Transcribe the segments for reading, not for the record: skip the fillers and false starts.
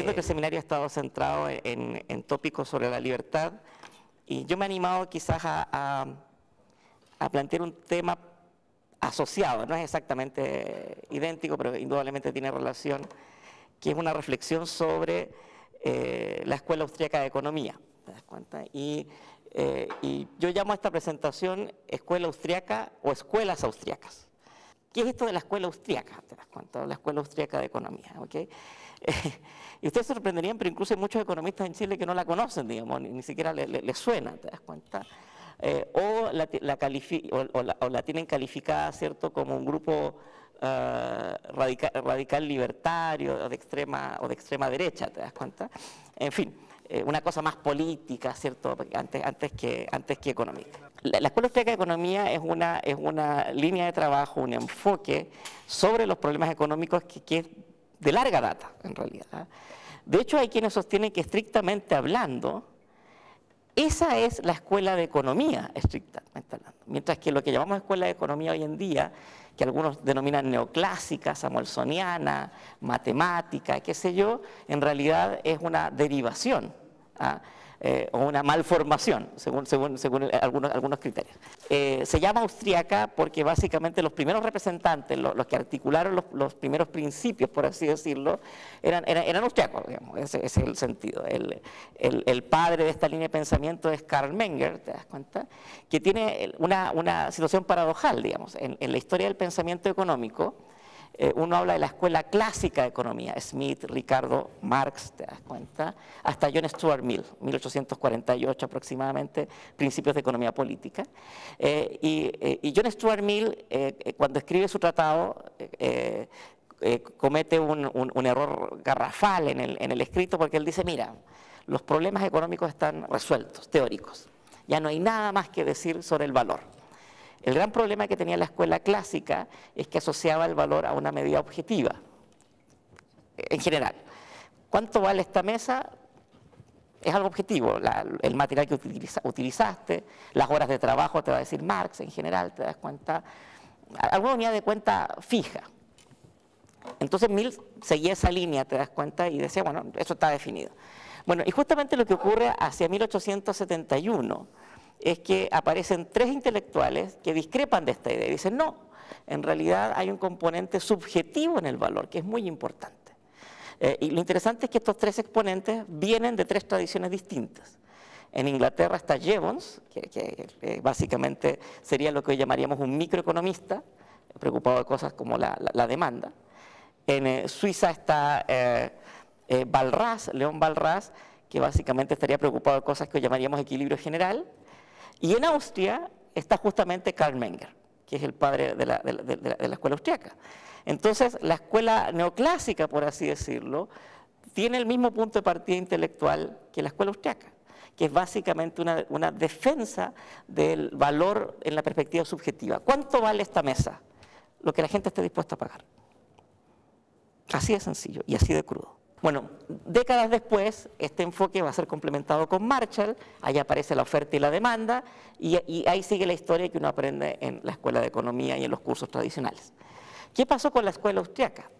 entiendo que el seminario ha estado centrado en tópicos sobre la libertad, y yo me he animado quizás a plantear un tema asociado, no es exactamente idéntico, pero indudablemente tiene relación, que es una reflexión sobre la Escuela Austríaca de Economía, ¿te das cuenta? Y yo llamo a esta presentación Escuela Austriaca o Escuelas Austriacas. ¿Qué es esto de la Escuela Austriaca? ¿Te das cuenta? La Escuela Austriaca de Economía, ¿ok? Y ustedes se sorprenderían, pero incluso hay muchos economistas en Chile que no la conocen, digamos, ni siquiera les suena, ¿te das cuenta? O la tienen calificada, ¿cierto?, como un grupo radical libertario o de extrema derecha, ¿te das cuenta? En fin, una cosa más política, ¿cierto?, antes que económica. La Escuela Austríaca de Economía es una línea de trabajo, un enfoque sobre los problemas económicos que es de larga data, en realidad. De hecho, hay quienes sostienen que, estrictamente hablando, esa es la escuela de economía, estrictamente hablando. Mientras que lo que llamamos escuela de economía hoy en día, que algunos denominan neoclásica, samuelsoniana, matemática, qué sé yo, en realidad es una derivación, o una malformación, según algunos criterios. Se llama austríaca porque básicamente los primeros representantes, los que articularon los primeros principios, por así decirlo, eran austriacos, digamos. Ese es el sentido. El padre de esta línea de pensamiento es Karl Menger, ¿te das cuenta?, que tiene una situación paradojal, digamos. En la historia del pensamiento económico, uno habla de la escuela clásica de economía, Smith, Ricardo, Marx, ¿te das cuenta?, hasta John Stuart Mill, 1848 aproximadamente, Principios de Economía Política. Y John Stuart Mill, cuando escribe su tratado, comete un error garrafal en el escrito, porque él dice, mira, los problemas económicos están resueltos, teóricos, ya no hay nada más que decir sobre el valor. El gran problema que tenía la escuela clásica es que asociaba el valor a una medida objetiva, en general. ¿Cuánto vale esta mesa? Es algo objetivo, el material que utilizaste, las horas de trabajo, te va a decir Marx, en general, te das cuenta, alguna unidad de cuenta fija. Entonces Mill seguía esa línea, te das cuenta, y decía, bueno, eso está definido. Bueno, y justamente lo que ocurre hacia 1871, es que aparecen tres intelectuales que discrepan de esta idea y dicen, no, en realidad hay un componente subjetivo en el valor que es muy importante. Y lo interesante es que estos tres exponentes vienen de tres tradiciones distintas. En Inglaterra está Jevons, que básicamente sería lo que hoy llamaríamos un microeconomista, preocupado de cosas como la demanda. En Suiza está Walras, León Walras, que básicamente estaría preocupado de cosas que hoy llamaríamos equilibrio general. Y en Austria está justamente Karl Menger, que es el padre de la escuela austriaca. Entonces, la escuela neoclásica, por así decirlo, tiene el mismo punto de partida intelectual que la escuela austriaca, que es básicamente una defensa del valor en la perspectiva subjetiva. ¿Cuánto vale esta mesa? Lo que la gente esté dispuesta a pagar. Así de sencillo y así de crudo. Bueno, décadas después, este enfoque va a ser complementado con Marshall, ahí aparece la oferta y la demanda, y ahí sigue la historia que uno aprende en la escuela de economía y en los cursos tradicionales. ¿Qué pasó con la escuela austriaca?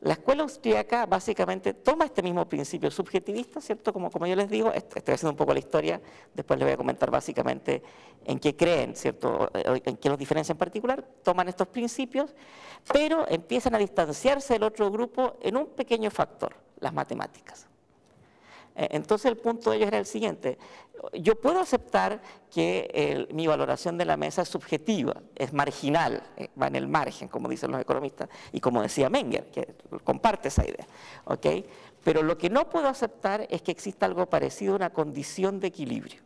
La escuela austriaca básicamente toma este mismo principio subjetivista, ¿cierto? Como yo les digo, estoy haciendo un poco la historia, después les voy a comentar básicamente en qué creen, ¿cierto? En qué los diferencia en particular, toman estos principios, pero empiezan a distanciarse del otro grupo en un pequeño factor, las matemáticas. Entonces el punto de ellos era el siguiente: yo puedo aceptar que mi valoración de la mesa es subjetiva, es marginal, va en el margen, como dicen los economistas, y como decía Menger, que comparte esa idea, ¿ok? Pero lo que no puedo aceptar es que exista algo parecido a una condición de equilibrio,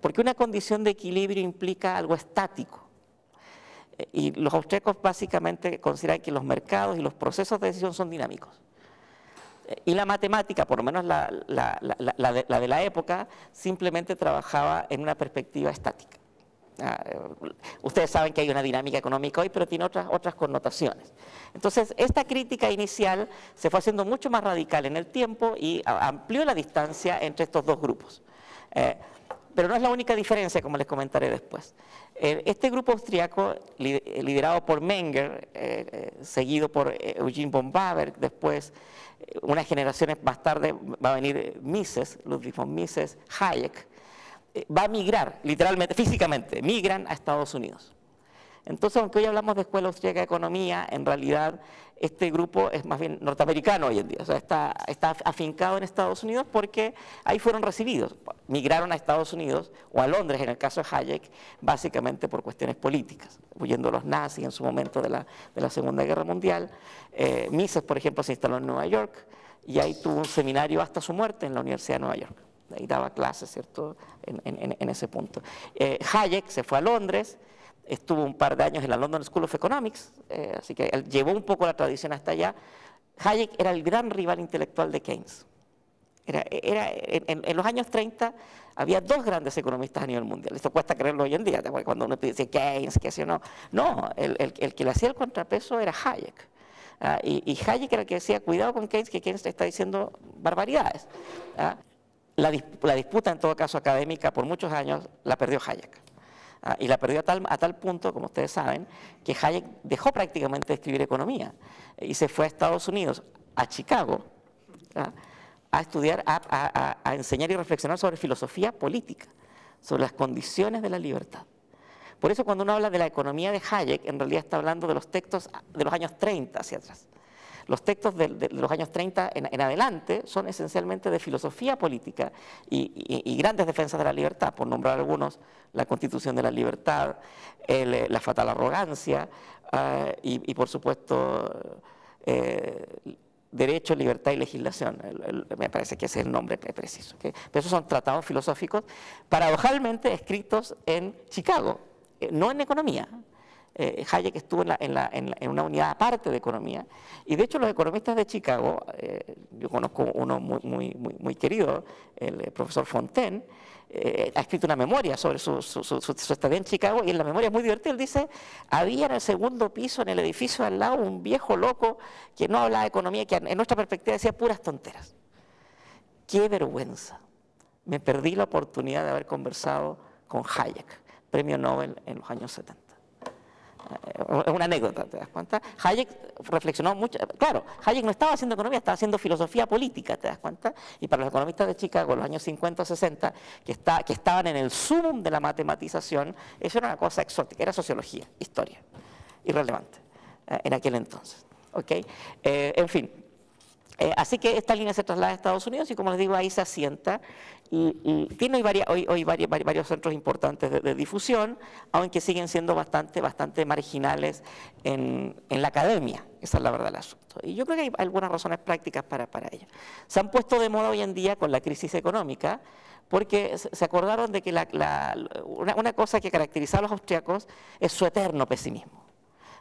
porque una condición de equilibrio implica algo estático. Y los austríacos básicamente consideran que los mercados y los procesos de decisión son dinámicos. Y la matemática, por lo menos la de la época, simplemente trabajaba en una perspectiva estática. Ustedes saben que hay una dinámica económica hoy, pero tiene otras connotaciones. Entonces, esta crítica inicial se fue haciendo mucho más radical en el tiempo y amplió la distancia entre estos dos grupos. Pero no es la única diferencia, como les comentaré después. Este grupo austriaco, liderado por Menger, seguido por Eugene von Baaber, después, unas generaciones más tarde, va a venir Mises, Ludwig von Mises, Hayek, va a migrar, literalmente, físicamente, migran a Estados Unidos. Entonces, aunque hoy hablamos de Escuela Austríaca de Economía, en realidad este grupo es más bien norteamericano hoy en día, o sea, está afincado en Estados Unidos porque ahí fueron recibidos. Migraron a Estados Unidos o a Londres, en el caso de Hayek, básicamente por cuestiones políticas, huyendo los nazis en su momento de la Segunda Guerra Mundial. Mises, por ejemplo, se instaló en Nueva York y ahí tuvo un seminario hasta su muerte en la Universidad de Nueva York. Ahí daba clases, ¿cierto?, en ese punto. Hayek se fue a Londres, estuvo un par de años en la London School of Economics, así que él llevó un poco la tradición hasta allá. Hayek era el gran rival intelectual de Keynes. En los años 30 había dos grandes economistas a nivel mundial. Esto cuesta creerlo hoy en día, cuando uno dice Keynes, que sí o no. No, el que le hacía el contrapeso era Hayek. Y Hayek era el que decía, cuidado con Keynes, que Keynes te está diciendo barbaridades. La disputa, en todo caso académica, por muchos años, la perdió Hayek. Y la perdió a tal punto, como ustedes saben, que Hayek dejó prácticamente de escribir economía y se fue a Estados Unidos, a Chicago, a estudiar, a enseñar y reflexionar sobre filosofía política, sobre las condiciones de la libertad. Por eso cuando uno habla de la economía de Hayek, en realidad está hablando de los textos de los años 30 hacia atrás. Los textos de los años 30 en adelante son esencialmente de filosofía política y grandes defensas de la libertad, por nombrar algunos, la Constitución de la Libertad, la fatal arrogancia y por supuesto, derecho, libertad y legislación. Me parece que ese es el nombre preciso. ¿Okay? Pero esos son tratados filosóficos paradojalmente escritos en Chicago, no en economía. Hayek estuvo en una unidad aparte de economía y de hecho los economistas de Chicago, yo conozco uno muy querido, el profesor Fontaine, ha escrito una memoria sobre su estadía en Chicago y en la memoria es muy divertida. Él dice, había en el segundo piso, en el edificio al lado, un viejo loco que no hablaba de economía, que en nuestra perspectiva decía puras tonteras. ¡Qué vergüenza! Me perdí la oportunidad de haber conversado con Hayek, premio Nobel en los años 70. Es una anécdota, ¿te das cuenta? Hayek reflexionó mucho, claro, Hayek no estaba haciendo economía, estaba haciendo filosofía política, ¿te das cuenta? Y para los economistas de Chicago, en los años 50 o 60, que estaban en el sumum de la matematización, eso era una cosa exótica, era sociología, historia, irrelevante en aquel entonces, ¿ok? En fin, así que esta línea se traslada a Estados Unidos y como les digo, ahí se asienta y tiene hoy varios centros importantes de difusión, aunque siguen siendo bastante marginales en la academia, esa es la verdad del asunto. Y yo creo que hay algunas razones prácticas para ello. Se han puesto de moda hoy en día con la crisis económica, porque se acordaron de que una cosa que caracteriza a los austriacos es su eterno pesimismo.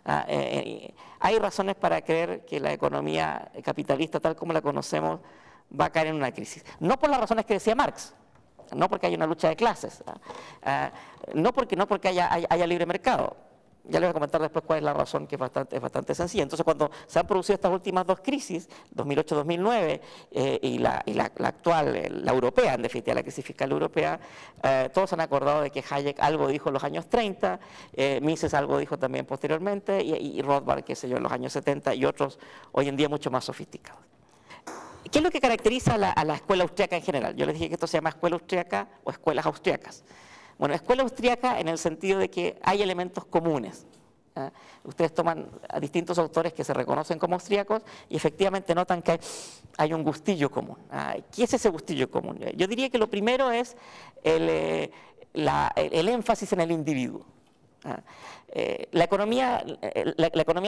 Hay razones para creer que la economía capitalista tal como la conocemos va a caer en una crisis. No por las razones que decía Marx, no porque haya una lucha de clases, no porque haya libre mercado. Ya les voy a comentar después cuál es la razón, que es bastante sencilla. Entonces, cuando se han producido estas últimas dos crisis, 2008-2009 y la actual, la europea, en definitiva, la crisis fiscal europea, todos han acordado de que Hayek algo dijo en los años 30, Mises algo dijo también posteriormente, y Rothbard, qué sé yo, en los años 70, y otros hoy en día mucho más sofisticados. ¿Qué es lo que caracteriza a la escuela austriaca en general? Yo les dije que esto se llama escuela austriaca o escuelas austriacas. Bueno, escuela austríaca en el sentido de que hay elementos comunes. Ustedes toman a distintos autores que se reconocen como austríacos y efectivamente notan que hay un gustillo común. ¿Qué es ese gustillo común? Yo diría que lo primero es el énfasis en el individuo. La economía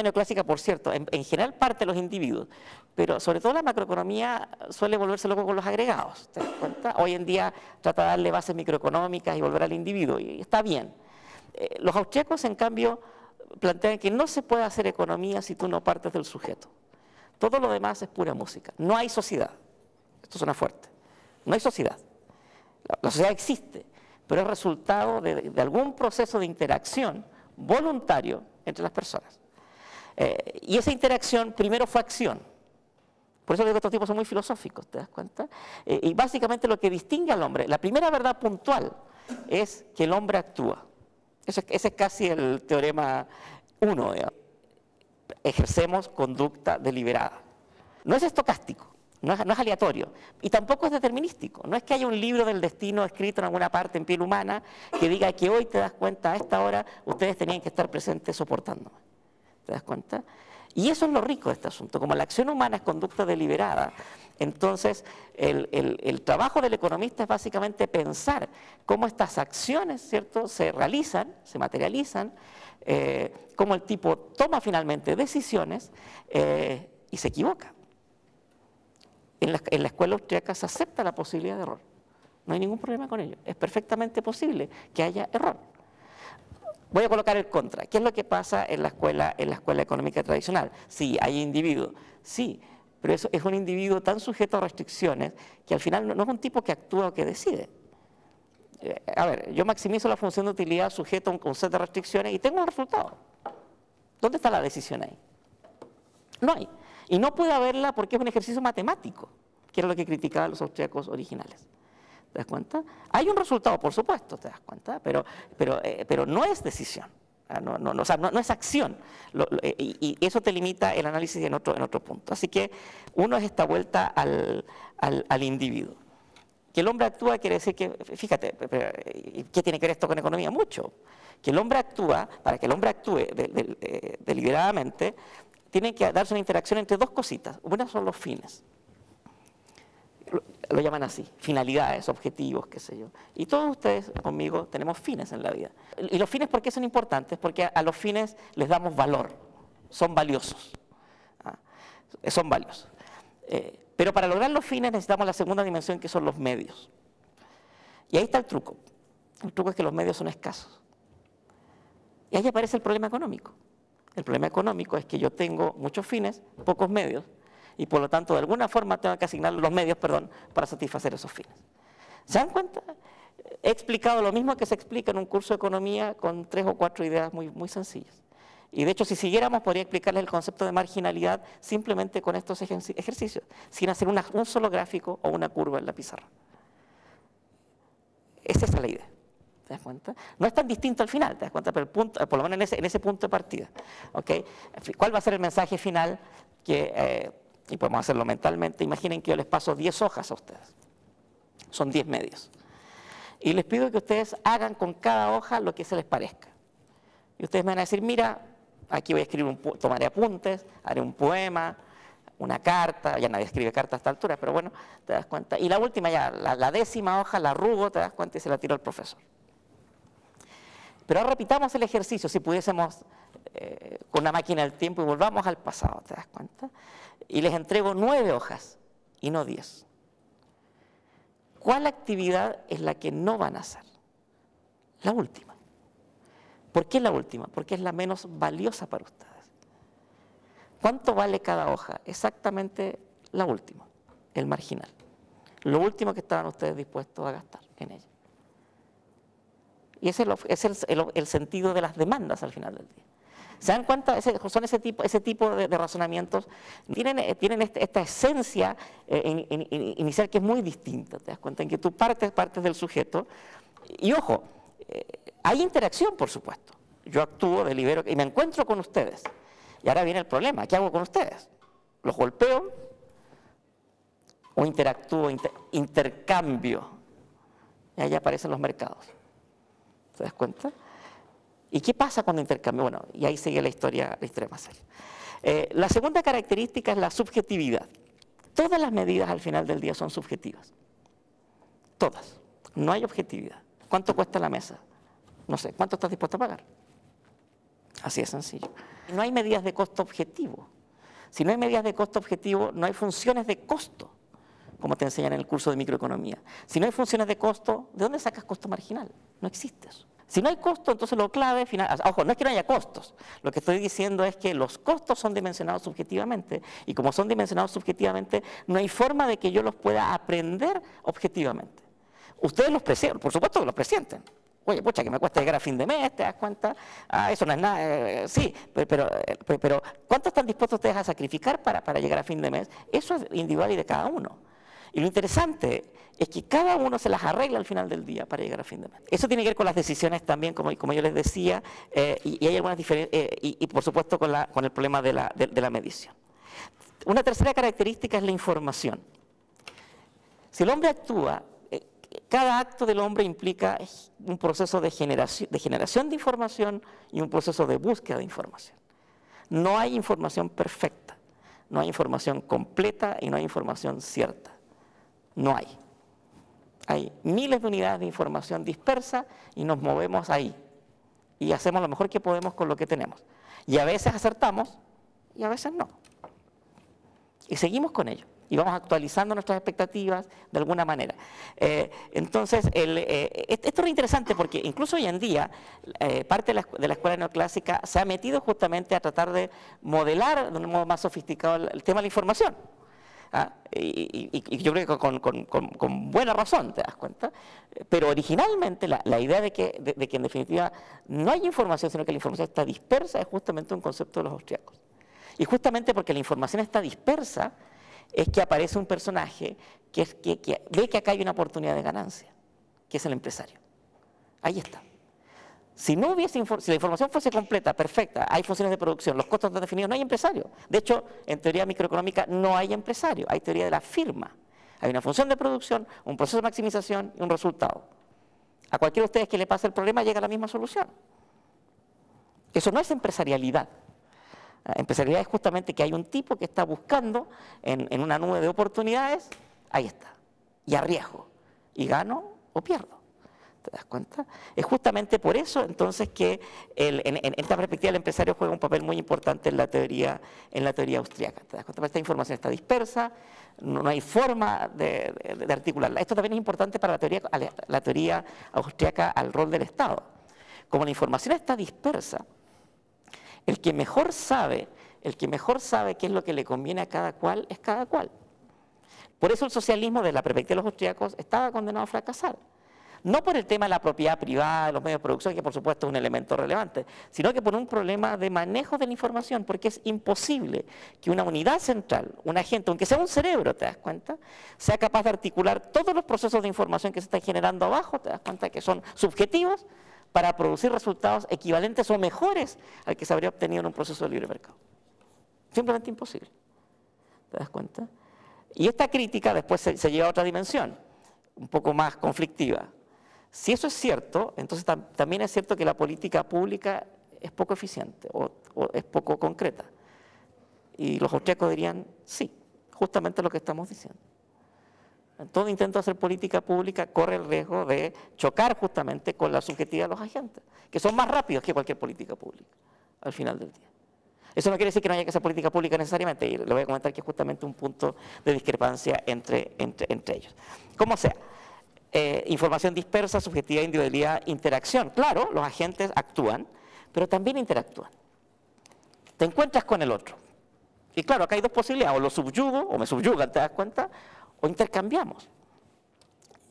neoclásica, por cierto, en general parte de los individuos, pero sobre todo la macroeconomía suele volverse loco con los agregados, ¿te das cuenta? Hoy en día trata de darle bases microeconómicas y volver al individuo, y está bien. Los austríacos, en cambio, plantean que no se puede hacer economía si tú no partes del sujeto. Todo lo demás es pura música. No hay sociedad. Esto suena fuerte. No hay sociedad. La sociedad existe, pero es resultado de algún proceso de interacción voluntario entre las personas. Y esa interacción primero fue acción. Por eso digo que estos tipos son muy filosóficos, ¿te das cuenta? Y básicamente lo que distingue al hombre, la primera verdad puntual es que el hombre actúa. Ese es casi el teorema 1, digamos. Ejercemos conducta deliberada. No es estocástico, no es aleatorio, y tampoco es determinístico. No es que haya un libro del destino escrito en alguna parte en piel humana que diga que hoy te das cuenta, a esta hora ustedes tenían que estar presentes soportándome. ¿Te das cuenta? Y eso es lo rico de este asunto. Como la acción humana es conducta deliberada, entonces el trabajo del economista es básicamente pensar cómo estas acciones, ¿cierto?, se realizan, se materializan, cómo el tipo toma finalmente decisiones y se equivoca. En la escuela austríaca se acepta la posibilidad de error. No hay ningún problema con ello. Es perfectamente posible que haya error. Voy a colocar el contra. ¿Qué es lo que pasa en la escuela económica tradicional? Sí, hay individuos. Sí, pero eso es un individuo tan sujeto a restricciones que al final no es un tipo que actúa o que decide. A ver, yo maximizo la función de utilidad sujeto a un set de restricciones y tengo un resultado. ¿Dónde está la decisión ahí? No hay. Y no puede haberla porque es un ejercicio matemático, que era lo que criticaban los austríacos originales. ¿Te das cuenta? Hay un resultado, por supuesto, ¿te das cuenta? Pero no es decisión, o sea, no es acción. Y eso te limita el análisis en otro punto. Así que uno es esta vuelta al individuo. Que el hombre actúa quiere decir que, fíjate, ¿qué tiene que ver esto con economía? Mucho. Que el hombre actúa, para que el hombre actúe deliberadamente, tiene que darse una interacción entre dos cositas. Una son los fines. Lo llaman así, finalidades, objetivos, qué sé yo. Y todos ustedes conmigo tenemos fines en la vida. Y los fines, ¿por qué son importantes? Porque a los fines les damos valor, son valiosos. Son valiosos. Pero para lograr los fines necesitamos la segunda dimensión, que son los medios. Y ahí está el truco. El truco es que los medios son escasos. Y ahí aparece el problema económico. El problema económico es que yo tengo muchos fines, pocos medios, y por lo tanto de alguna forma tengo que asignar los medios, para satisfacer esos fines. ¿Se dan cuenta? He explicado lo mismo que se explica en un curso de economía con 3 o 4 ideas muy sencillas. Y de hecho, si siguiéramos, podría explicarles el concepto de marginalidad simplemente con estos ejercicios, sin hacer un solo gráfico o una curva en la pizarra. Esa es la idea. ¿Te das cuenta? No es tan distinto al final, ¿te das cuenta? Pero el punto, por lo menos en ese punto de partida. ¿Okay? ¿Cuál va a ser el mensaje final? Y podemos hacerlo mentalmente. Imaginen que yo les paso 10 hojas a ustedes. Son 10 medios. Y les pido que ustedes hagan con cada hoja lo que se les parezca. Y ustedes me van a decir, mira, aquí voy a escribir, tomaré apuntes, haré un poema, una carta, ya nadie escribe carta a esta altura, pero bueno, te das cuenta. Y la última ya, la 10ª hoja la arrugo, te das cuenta, y se la tiro al profesor. Pero ahora repitamos el ejercicio, si pudiésemos con una máquina del tiempo y volvamos al pasado, ¿te das cuenta? Y les entrego 9 hojas y no 10. ¿Cuál actividad es la que no van a hacer? La última. ¿Por qué la última? Porque es la menos valiosa para ustedes. ¿Cuánto vale cada hoja? Exactamente la última, el marginal. Lo último que estaban ustedes dispuestos a gastar en ella. Y ese es el sentido de las demandas al final del día. ¿Se dan cuenta? Son ese tipo de razonamientos. Tienen esta esencia inicial que es muy distinta. ¿Te das cuenta? En que tú partes del sujeto. Y ojo, hay interacción, por supuesto. Yo actúo, delibero y me encuentro con ustedes. Y ahora viene el problema. ¿Qué hago con ustedes? ¿Los golpeo? ¿O interactúo, intercambio? Y ahí aparecen los mercados. ¿Te das cuenta? ¿Y qué pasa cuando intercambio? Bueno, y ahí sigue la historia más seria. La segunda característica es la subjetividad. Todas las medidas al final del día son subjetivas. Todas. No hay objetividad. ¿Cuánto cuesta la mesa? No sé. ¿Cuánto estás dispuesto a pagar? Así de sencillo. No hay medidas de costo objetivo. Si no hay medidas de costo objetivo, no hay funciones de costo, como te enseñan en el curso de microeconomía. Si no hay funciones de costo, ¿de dónde sacas costo marginal? No existe eso. Si no hay costo, entonces lo clave final, ojo, no es que no haya costos. Lo que estoy diciendo es que los costos son dimensionados subjetivamente, y como son dimensionados subjetivamente, no hay forma de que yo los pueda aprender objetivamente. Ustedes los presienten, por supuesto que los presienten. Oye, pucha, que me cuesta llegar a fin de mes, ¿te das cuenta? Eso no es nada, sí, pero ¿cuánto están dispuestos ustedes a sacrificar para llegar a fin de mes? Eso es individual y de cada uno. Y lo interesante es que cada uno se las arregla al final del día para llegar a fin de mes. Eso tiene que ver con las decisiones también, como yo les decía, y hay algunas diferencias, y por supuesto con el problema de la medición. Una tercera característica es la información. Si el hombre actúa, cada acto del hombre implica un proceso de generación de información y un proceso de búsqueda de información. No hay información perfecta, no hay información completa y no hay información cierta. No hay. Hay miles de unidades de información dispersa y nos movemos ahí. Y hacemos lo mejor que podemos con lo que tenemos. Y a veces acertamos y a veces no. Y seguimos con ello. Y vamos actualizando nuestras expectativas de alguna manera. Entonces, esto es interesante porque incluso hoy en día parte de la escuela neoclásica se ha metido justamente a tratar de modelar de un modo más sofisticado el tema de la información. Y yo creo que con buena razón, ¿te das cuenta? Pero originalmente la idea de que en definitiva no hay información, sino que la información está dispersa, es justamente un concepto de los austríacos. Y justamente porque la información está dispersa, es que aparece un personaje que ve que acá hay una oportunidad de ganancia, que es el empresario. Ahí está. Si la información fuese completa, perfecta, hay funciones de producción, los costos están definidos, no hay empresario. De hecho, en teoría microeconómica no hay empresario, hay teoría de la firma. Hay una función de producción, un proceso de maximización y un resultado. A cualquiera de ustedes que le pase el problema llega a la misma solución. Eso no es empresarialidad. Empresarialidad es justamente que hay un tipo que está buscando en una nube de oportunidades, ahí está, y arriesgo, y gano o pierdo. ¿Te das cuenta? Es justamente por eso entonces que en esta perspectiva el empresario juega un papel muy importante en la teoría austríaca. ¿Te das cuenta? Esta información está dispersa, no hay forma de articularla. Esto también es importante para la teoría austríaca al rol del Estado. Como la información está dispersa, el que mejor sabe qué es lo que le conviene a cada cual es cada cual. Por eso el socialismo, desde la perspectiva de los austríacos, estaba condenado a fracasar. No por el tema de la propiedad privada, de los medios de producción, que por supuesto es un elemento relevante, sino que por un problema de manejo de la información, porque es imposible que una unidad central, un agente, aunque sea un cerebro, ¿te das cuenta?, sea capaz de articular todos los procesos de información que se están generando abajo, ¿te das cuenta?, que son subjetivos, para producir resultados equivalentes o mejores al que se habría obtenido en un proceso de libre mercado. Simplemente imposible. ¿Te das cuenta? Y esta crítica después se lleva a otra dimensión, un poco más conflictiva. Si eso es cierto, entonces también es cierto que la política pública es poco eficiente o es poco concreta. Y los austríacos dirían, sí, justamente lo que estamos diciendo. Todo intento de hacer política pública corre el riesgo de chocar justamente con la subjetividad de los agentes, que son más rápidos que cualquier política pública, al final del día. Eso no quiere decir que no haya que hacer política pública necesariamente, y le voy a comentar que es justamente un punto de discrepancia entre ellos. Como sea, información dispersa, subjetividad, individualidad, interacción. Claro, los agentes actúan, pero también interactúan. Te encuentras con el otro. Y claro, acá hay dos posibilidades, o lo subyugo, o me subyugan, ¿te das cuenta?, o intercambiamos.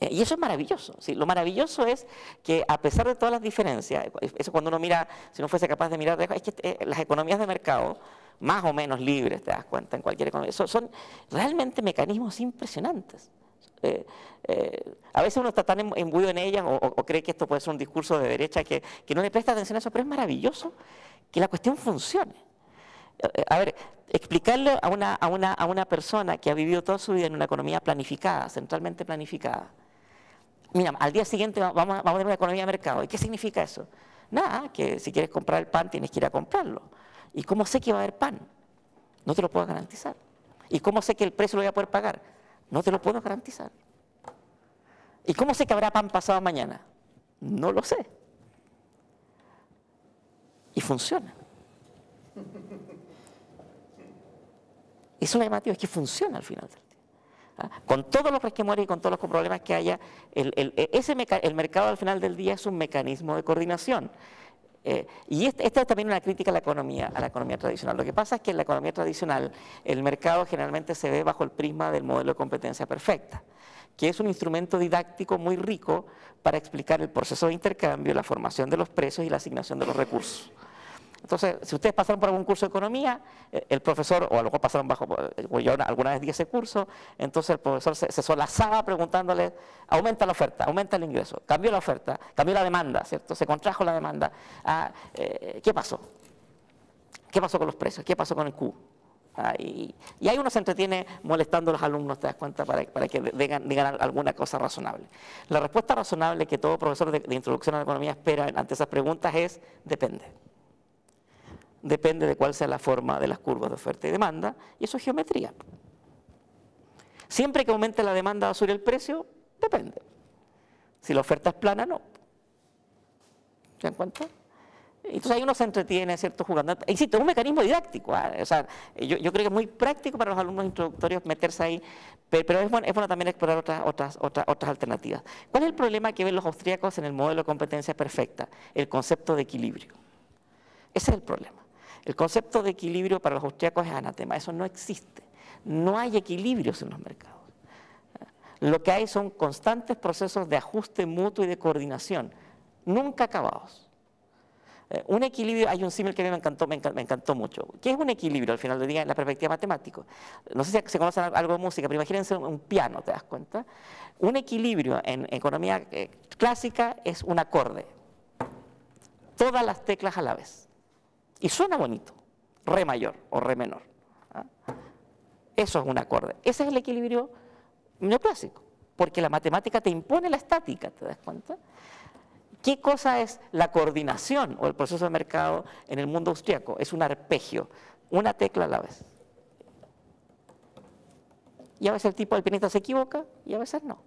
Y eso es maravilloso. ¿Sí? Lo maravilloso es que a pesar de todas las diferencias, eso cuando uno mira, si no fuese capaz de mirar, es que las economías de mercado, más o menos libres, te das cuenta, en cualquier economía, son realmente mecanismos impresionantes. A veces uno está tan imbuido en ellas o cree que esto puede ser un discurso de derecha que no le presta atención a eso, pero es maravilloso que la cuestión funcione. A ver, explicarle a una persona que ha vivido toda su vida en una economía planificada, centralmente planificada, mira, al día siguiente vamos a tener una economía de mercado. ¿Y qué significa eso? Nada, que si quieres comprar el pan tienes que ir a comprarlo. ¿Y cómo sé que va a haber pan? No te lo puedo garantizar. ¿Y cómo sé que el precio lo voy a poder pagar? No te lo puedo garantizar. ¿Y cómo sé que habrá pan pasado mañana? No lo sé. Y funciona. Eso es lo llamativo, es que funciona al final del día. Con todos los resquemores y con todos los problemas que haya, el mercado al final del día es un mecanismo de coordinación. Y esta es también una crítica a la economía tradicional. Lo que pasa es que en la economía tradicional el mercado generalmente se ve bajo el prisma del modelo de competencia perfecta, que es un instrumento didáctico muy rico para explicar el proceso de intercambio, la formación de los precios y la asignación de los recursos. Entonces, si ustedes pasaron por algún curso de economía, el profesor, o a lo mejor pasaron pues yo alguna vez di ese curso, entonces el profesor se solazaba preguntándole, aumenta la oferta, aumenta el ingreso, cambió la oferta, cambió la demanda, ¿cierto? Se contrajo la demanda. ¿Qué pasó? ¿Qué pasó con los precios? ¿Qué pasó con el Q? Y ahí uno se entretiene molestando a los alumnos, ¿te das cuenta? Para que digan alguna cosa razonable. La respuesta razonable que todo profesor de introducción a la economía espera ante esas preguntas es, depende. Depende de cuál sea la forma de las curvas de oferta y demanda, y eso es geometría. Siempre que aumente la demanda va a subir el precio, depende. Si la oferta es plana, no. ¿Se dan cuenta? Entonces ahí uno se entretiene, ¿cierto?, jugando. Insisto, es un mecanismo didáctico. O sea, yo creo que es muy práctico para los alumnos introductorios meterse ahí, pero es bueno también explorar otras alternativas. ¿Cuál es el problema que ven los austríacos en el modelo de competencia perfecta? El concepto de equilibrio. Ese es el problema. El concepto de equilibrio para los austríacos es anatema. Eso no existe. No hay equilibrios en los mercados. Lo que hay son constantes procesos de ajuste mutuo y de coordinación, nunca acabados. Un equilibrio, hay un símil que a mí me encantó mucho. ¿Qué es un equilibrio al final del día en la perspectiva matemática? No sé si se conocen algo de música, pero imagínense un piano, ¿te das cuenta? Un equilibrio en economía clásica es un acorde. Todas las teclas a la vez. Y suena bonito, re mayor o re menor. Eso es un acorde. Ese es el equilibrio neoclásico, porque la matemática te impone la estática, ¿te das cuenta? ¿Qué cosa es la coordinación o el proceso de mercado en el mundo austríaco? Es un arpegio, una tecla a la vez. Y a veces el tipo del pianista se equivoca y a veces no.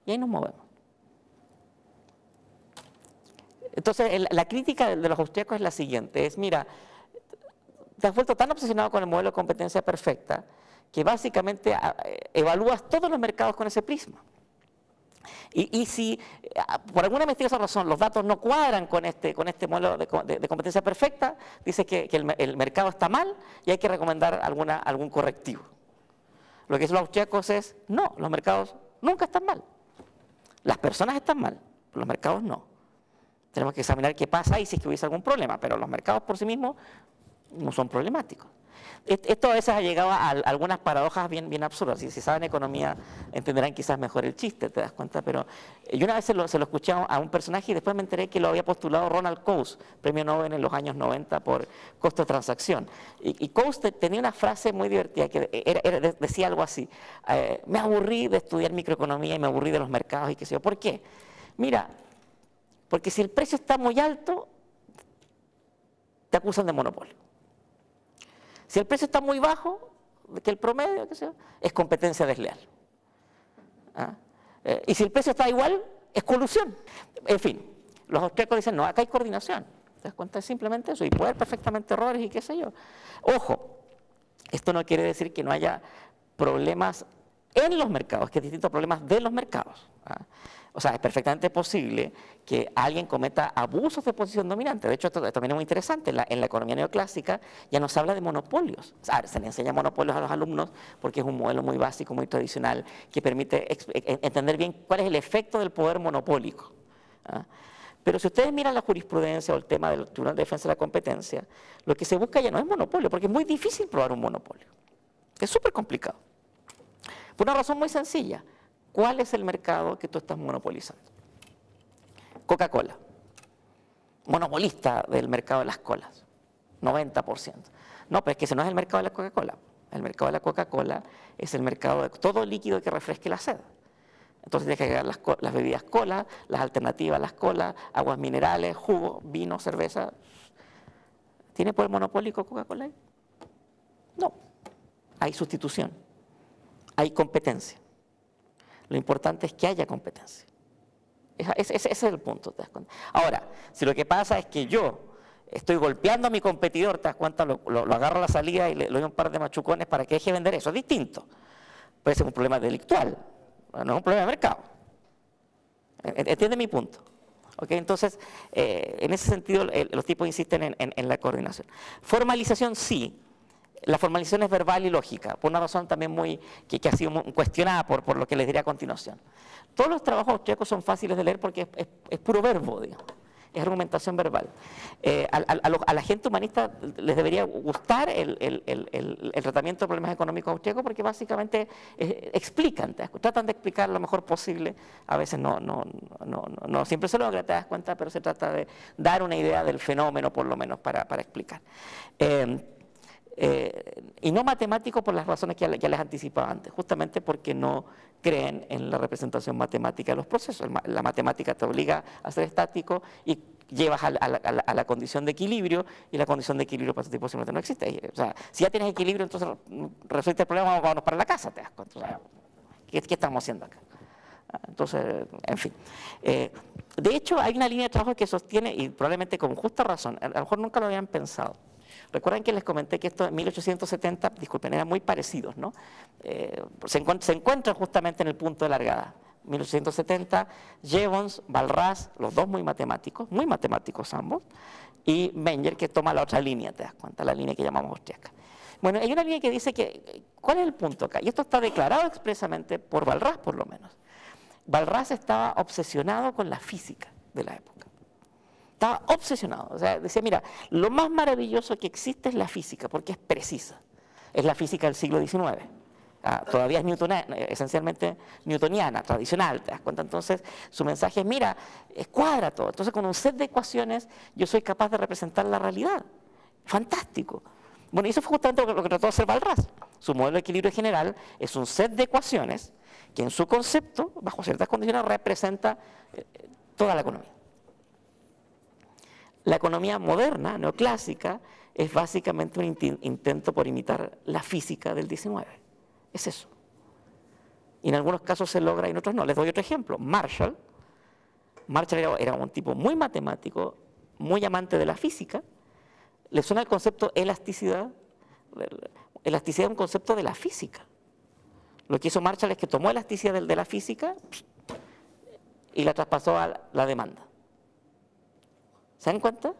Y ahí nos movemos. Entonces, la crítica de los austríacos es la siguiente, es, mira, te has vuelto tan obsesionado con el modelo de competencia perfecta que básicamente evalúas todos los mercados con ese prisma. Y si por alguna misteriosa razón los datos no cuadran con este modelo de competencia perfecta, dices que el mercado está mal y hay que recomendar algún correctivo. Lo que dicen los austríacos es, no, los mercados nunca están mal. Las personas están mal, los mercados no. Tenemos que examinar qué pasa y si es que hubiese algún problema, pero los mercados por sí mismos no son problemáticos. Esto a veces ha llegado a algunas paradojas bien absurdas. Si saben economía entenderán quizás mejor el chiste, te das cuenta, pero yo una vez se lo escuché a un personaje y después me enteré que lo había postulado Ronald Coase, premio Nobel en los años 90 por costo de transacción. Y Coase tenía una frase muy divertida que decía algo así, me aburrí de estudiar microeconomía y me aburrí de los mercados y qué sé yo. ¿Por qué? Mira, porque si el precio está muy alto, te acusan de monopolio. Si el precio está muy bajo, que el promedio, qué sé yo, es competencia desleal. Y si el precio está igual, es colusión. En fin, los austríacos dicen, no, acá hay coordinación. ¿Te das cuenta? Es simplemente eso, y puede haber perfectamente errores y qué sé yo. Ojo, esto no quiere decir que no haya problemas en los mercados, que es distinto a problemas de los mercados. O sea, es perfectamente posible que alguien cometa abusos de posición dominante. De hecho, esto también es muy interesante. En la economía neoclásica ya no se habla de monopolios. O sea, se le enseña monopolios a los alumnos porque es un modelo muy básico, muy tradicional, que permite entender bien cuál es el efecto del poder monopólico. Pero si ustedes miran la jurisprudencia o el tema del Tribunal de Defensa de la Competencia, lo que se busca ya no es monopolio, porque es muy difícil probar un monopolio. Es súper complicado. Por una razón muy sencilla. ¿Cuál es el mercado que tú estás monopolizando? Coca-Cola, monopolista del mercado de las colas, 90%. No, pero es que ese no es el mercado de la Coca-Cola. El mercado de la Coca-Cola es el mercado de todo líquido que refresque la sed. Entonces tienes que agregar las bebidas cola, las alternativas a las colas, aguas minerales, jugo, vino, cerveza. ¿Tiene poder monopólico Coca-Cola ahí? No. Hay sustitución, hay competencia. Lo importante es que haya competencia. Ese es el punto, ¿te das cuenta? Ahora, si lo que pasa es que yo estoy golpeando a mi competidor, ¿te das cuenta? Lo agarro a la salida y le doy un par de machucones para que deje de vender eso. Es distinto. Puede ser un problema delictual, no es un problema de mercado. ¿Entiende mi punto? ¿Okay? Entonces, en ese sentido, los tipos insisten en la coordinación. Formalización sí. La formalización es verbal y lógica, por una razón también que ha sido muy cuestionada por lo que les diré a continuación. Todos los trabajos austríacos son fáciles de leer porque es puro verbo, digamos. es argumentación verbal. A la gente humanista les debería gustar el tratamiento de problemas económicos austríacos porque básicamente explican, tratan de explicar lo mejor posible. A veces no siempre se logra, te das cuenta, pero se trata de dar una idea del fenómeno por lo menos para explicar. Y no matemático por las razones que ya les anticipaba antes, justamente porque no creen en la representación matemática de los procesos. La matemática te obliga a ser estático y llevas a la condición de equilibrio, y la condición de equilibrio para este tipo simplemente no existe. O sea, si ya tienes equilibrio, entonces resuelve el problema, vámonos para la casa, te das cuenta. O sea, ¿qué estamos haciendo acá? Entonces, en fin. De hecho, hay una línea de trabajo que sostiene, y probablemente con justa razón, a lo mejor nunca lo habían pensado. Recuerden que les comenté que esto en 1870, disculpen, eran muy parecidos, ¿no? Se encuentran justamente en el punto de largada. 1870, Jevons, Walras, los dos muy matemáticos ambos, y Menger, que toma la otra línea, te das cuenta, la línea que llamamos austríaca. Bueno, hay una línea que dice que, ¿cuál es el punto acá? Y esto está declarado expresamente por Walras, por lo menos. Walras estaba obsesionado con la física de la época. Estaba obsesionado, o sea, decía, mira, lo más maravilloso que existe es la física, porque es precisa. Es la física del siglo XIX. Todavía es esencialmente newtoniana, tradicional, ¿te das cuenta? Entonces, su mensaje es, mira, cuadra todo. Entonces, con un set de ecuaciones, yo soy capaz de representar la realidad. Fantástico. Bueno, y eso fue justamente lo que trató de hacer Walras. Su modelo de equilibrio general es un set de ecuaciones que en su concepto, bajo ciertas condiciones, representa toda la economía. La economía moderna, neoclásica, es básicamente un intento por imitar la física del XIX. Es eso. Y en algunos casos se logra y en otros no. Les doy otro ejemplo. Marshall era un tipo muy matemático, muy amante de la física. ¿Le suena el concepto elasticidad? Elasticidad es un concepto de la física. Lo que hizo Marshall es que tomó elasticidad de la física y la traspasó a la demanda. ¿Se dan cuenta?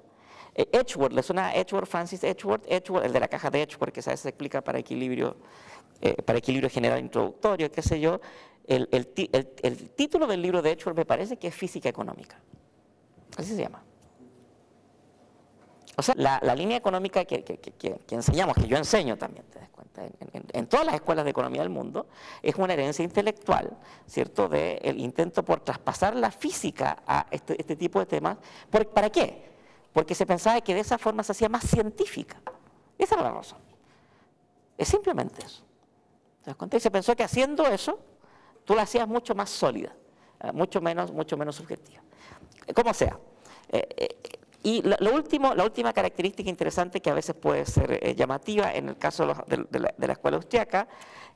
Edgeworth, ¿le suena a Edgeworth, Francis Edgeworth? Edgeworth, el de la caja de Edgeworth, que a veces se explica para equilibrio general introductorio, qué sé yo. El título del libro de Edgeworth me parece que es Física Económica. Así se llama. O sea, la línea económica que enseñamos, que yo enseño también, te das cuenta, en todas las escuelas de economía del mundo, es una herencia intelectual, ¿cierto?, del intento por traspasar la física a este tipo de temas. ¿Para qué? Porque se pensaba que de esa forma se hacía más científica. Esa era la razón. Es simplemente eso. ¿Te das cuenta? Y se pensó que haciendo eso, tú la hacías mucho más sólida, mucho menos subjetiva. Como sea. Y la última característica interesante que a veces puede ser llamativa en el caso de la escuela austríaca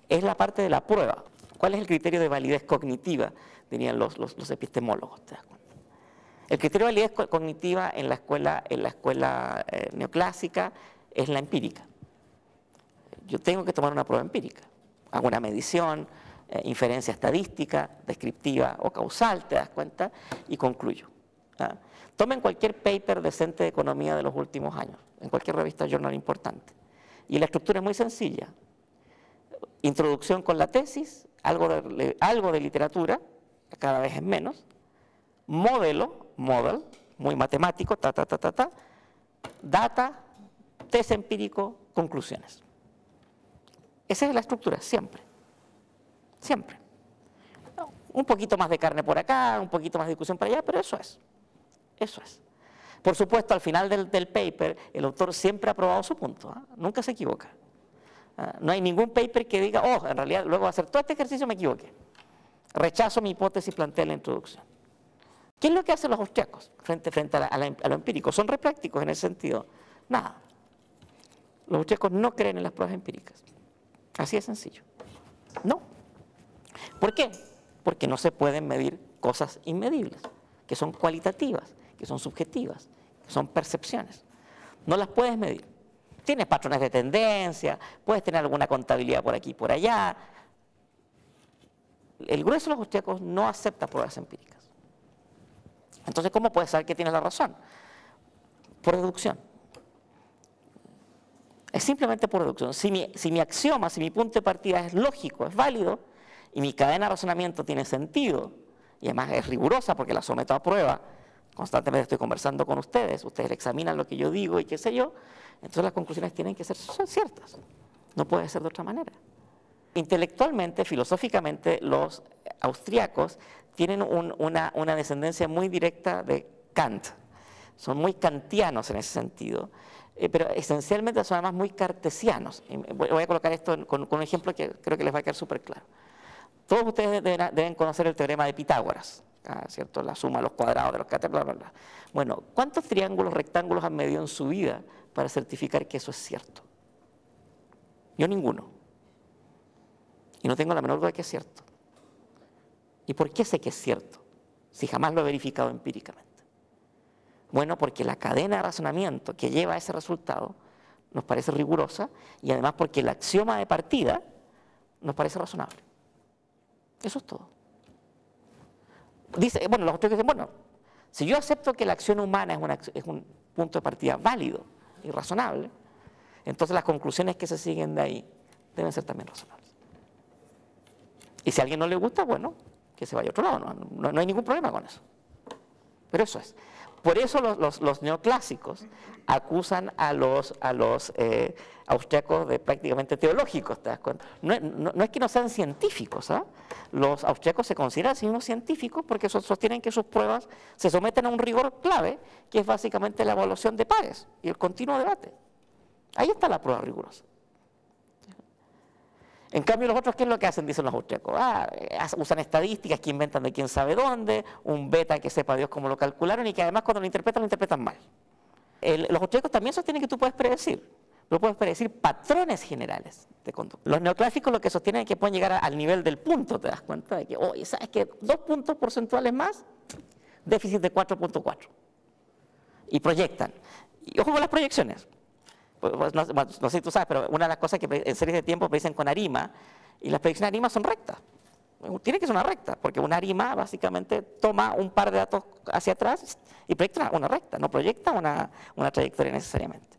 es la parte de la prueba. ¿Cuál es el criterio de validez cognitiva? Dirían los epistemólogos. ¿Te das cuenta? El criterio de validez cognitiva en la escuela neoclásica es la empírica. Yo tengo que tomar una prueba empírica. Hago una medición, inferencia estadística, descriptiva o causal, te das cuenta, y concluyo. Tomen cualquier paper decente de economía de los últimos años, en cualquier revista journal importante. Y la estructura es muy sencilla. Introducción con la tesis, algo de literatura, cada vez es menos, model, muy matemático, data, test empírico, conclusiones. Esa es la estructura, siempre. Siempre. Un poquito más de carne por acá, un poquito más de discusión para allá, pero eso es. Eso es. Por supuesto, al final del paper, el autor siempre ha probado su punto, nunca se equivoca. No hay ningún paper que diga, oh, en realidad luego de hacer todo este ejercicio me equivoqué. Rechazo mi hipótesis planteada en la introducción. ¿Qué es lo que hacen los austriacos frente a lo empírico? ¿Son re prácticos en ese sentido? Nada. Los austriacos no creen en las pruebas empíricas. Así de sencillo. No. ¿Por qué? Porque no se pueden medir cosas inmedibles, que son cualitativas, que son subjetivas, que son percepciones. No las puedes medir. Tienes patrones de tendencia, puedes tener alguna contabilidad por aquí y por allá. El grueso de los austríacos no acepta pruebas empíricas. Entonces, ¿cómo puedes saber que tienes la razón? Por deducción. Es simplemente por deducción. Si mi axioma, si mi punto de partida es lógico, es válido, y mi cadena de razonamiento tiene sentido, y además es rigurosa porque la someto a prueba, constantemente estoy conversando con ustedes, ustedes examinan lo que yo digo y qué sé yo, entonces las conclusiones tienen que ser ciertas, no puede ser de otra manera. Intelectualmente, filosóficamente, los austriacos tienen una descendencia muy directa de Kant, son muy kantianos en ese sentido, pero esencialmente son además muy cartesianos. Voy a colocar esto con un ejemplo que creo que les va a quedar súper claro. Todos ustedes deben conocer el teorema de Pitágoras, ¿cierto? La suma de los cuadrados de los catetos, bla, bla, bla. Bueno, ¿cuántos triángulos rectángulos han medido en su vida para certificar que eso es cierto? Yo ninguno. Y no tengo la menor duda de que es cierto. ¿Y por qué sé que es cierto? Si jamás lo he verificado empíricamente. Bueno, porque la cadena de razonamiento que lleva a ese resultado nos parece rigurosa y además porque el axioma de partida nos parece razonable. Eso es todo. Dice, bueno, los otros dicen, bueno, si yo acepto que la acción humana es un punto de partida válido y razonable, entonces las conclusiones que se siguen de ahí deben ser también razonables. Y si a alguien no le gusta, bueno, que se vaya a otro lado, no hay ningún problema con eso. Pero eso es. Por eso los neoclásicos acusan a los austriacos de prácticamente teológicos, ¿te das cuenta? No es que no sean científicos, ¿ah? Los austriacos se consideran a sí mismos científicos porque sostienen que sus pruebas se someten a un rigor clave, que es básicamente la evaluación de pares y el continuo debate. Ahí está la prueba rigurosa. En cambio, los otros, ¿qué es lo que hacen? Dicen los austriacos. Usan estadísticas que inventan de quién sabe dónde, un beta que sepa Dios cómo lo calcularon y que además cuando lo interpretan mal. Los austriacos también sostienen que tú puedes predecir, pero puedes predecir patrones generales de conducta. Los neoclásicos lo que sostienen es que pueden llegar al nivel del punto, te das cuenta de que, oye, ¿sabes qué? 2 puntos porcentuales más, déficit de 4.4. Y proyectan. Y ojo con las proyecciones. Pues no sé si tú sabes, pero una de las cosas que en series de tiempo predicen con ARIMA, y las predicciones de ARIMA son rectas. Tiene que ser una recta, porque una ARIMA básicamente toma un par de datos hacia atrás y proyecta una recta, no proyecta una trayectoria necesariamente.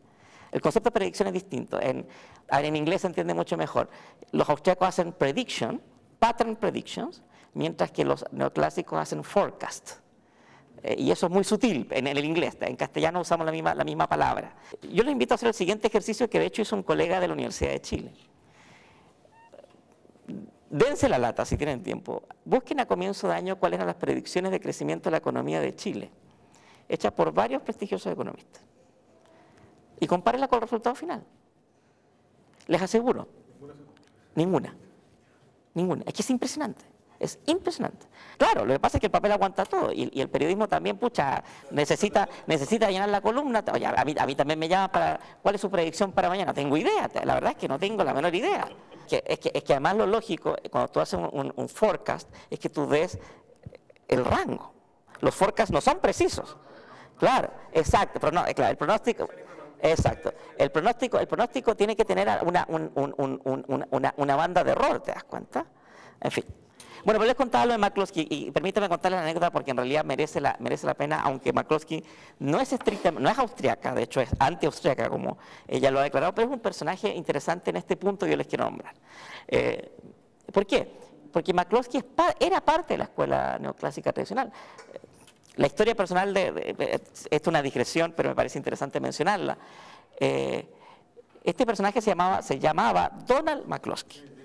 El concepto de predicción es distinto. En inglés se entiende mucho mejor. Los austriacos hacen prediction, pattern predictions, mientras que los neoclásicos hacen forecast. Y eso es muy sutil en el inglés, en castellano usamos la misma palabra. Yo les invito a hacer el siguiente ejercicio que de hecho hizo un colega de la Universidad de Chile. Dense la lata si tienen tiempo. Busquen a comienzo de año cuáles eran las predicciones de crecimiento de la economía de Chile, hechas por varios prestigiosos economistas. Y compárenla con el resultado final. Les aseguro, ninguna. Es que es impresionante. Es impresionante. Claro, lo que pasa es que el papel aguanta todo y el periodismo también, pucha, necesita llenar la columna. Oye, a mí también me llama para, ¿cuál es su predicción para mañana? Tengo idea, la verdad es que no tengo la menor idea. Es que además lo lógico, cuando tú haces un forecast, es que tú ves el rango. Los forecasts no son precisos. Claro, exacto, pero no, claro, el pronóstico... Exacto. El pronóstico tiene que tener una banda de error, ¿te das cuenta? En fin. Bueno, pero les contaba lo de McCloskey y permítame contarles la anécdota porque en realidad merece la pena, aunque McCloskey no es austriaca, de hecho es anti-austriaca como ella lo ha declarado, pero es un personaje interesante en este punto que yo les quiero nombrar. ¿Por qué? Porque McCloskey era parte de la escuela neoclásica tradicional. La historia personal esto es una digresión, pero me parece interesante mencionarla. Este personaje se llamaba Donald McCloskey.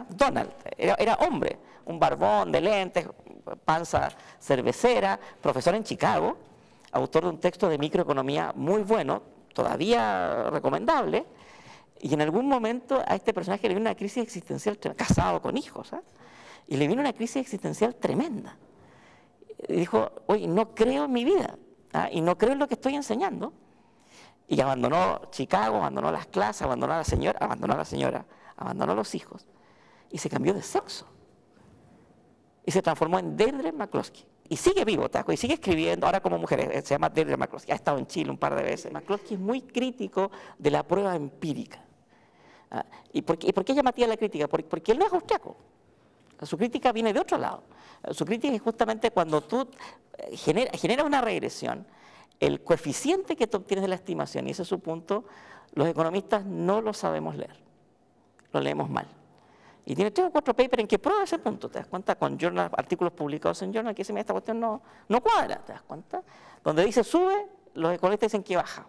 Donald, era hombre, un barbón de lentes, panza cervecera, profesor en Chicago, autor de un texto de microeconomía muy bueno, todavía recomendable, y en algún momento a este personaje le vino una crisis existencial, casado con hijos, y le vino una crisis existencial tremenda. Y dijo, oye, no creo en mi vida, y no creo en lo que estoy enseñando, y abandonó Chicago, abandonó las clases, abandonó a la señora, abandonó a los hijos, y se cambió de sexo. Y se transformó en Deirdre McCloskey. Y sigue vivo, y sigue escribiendo, ahora como mujer, se llama Deirdre McCloskey, ha estado en Chile un par de veces. McCloskey es muy crítico de la prueba empírica. ¿Y por qué es llamativa la crítica? Porque él no es austriaco. Su crítica viene de otro lado. Su crítica es justamente cuando tú generas una regresión, el coeficiente que tú obtienes de la estimación, y ese es su punto, los economistas no lo sabemos leer. Lo leemos mal. Y tiene 3 o 4 papers en que prueba ese punto, ¿te das cuenta? Con journal, artículos publicados en journal, que dicen, esta cuestión no cuadra, ¿te das cuenta? Donde dice sube, los economistas dicen que baja.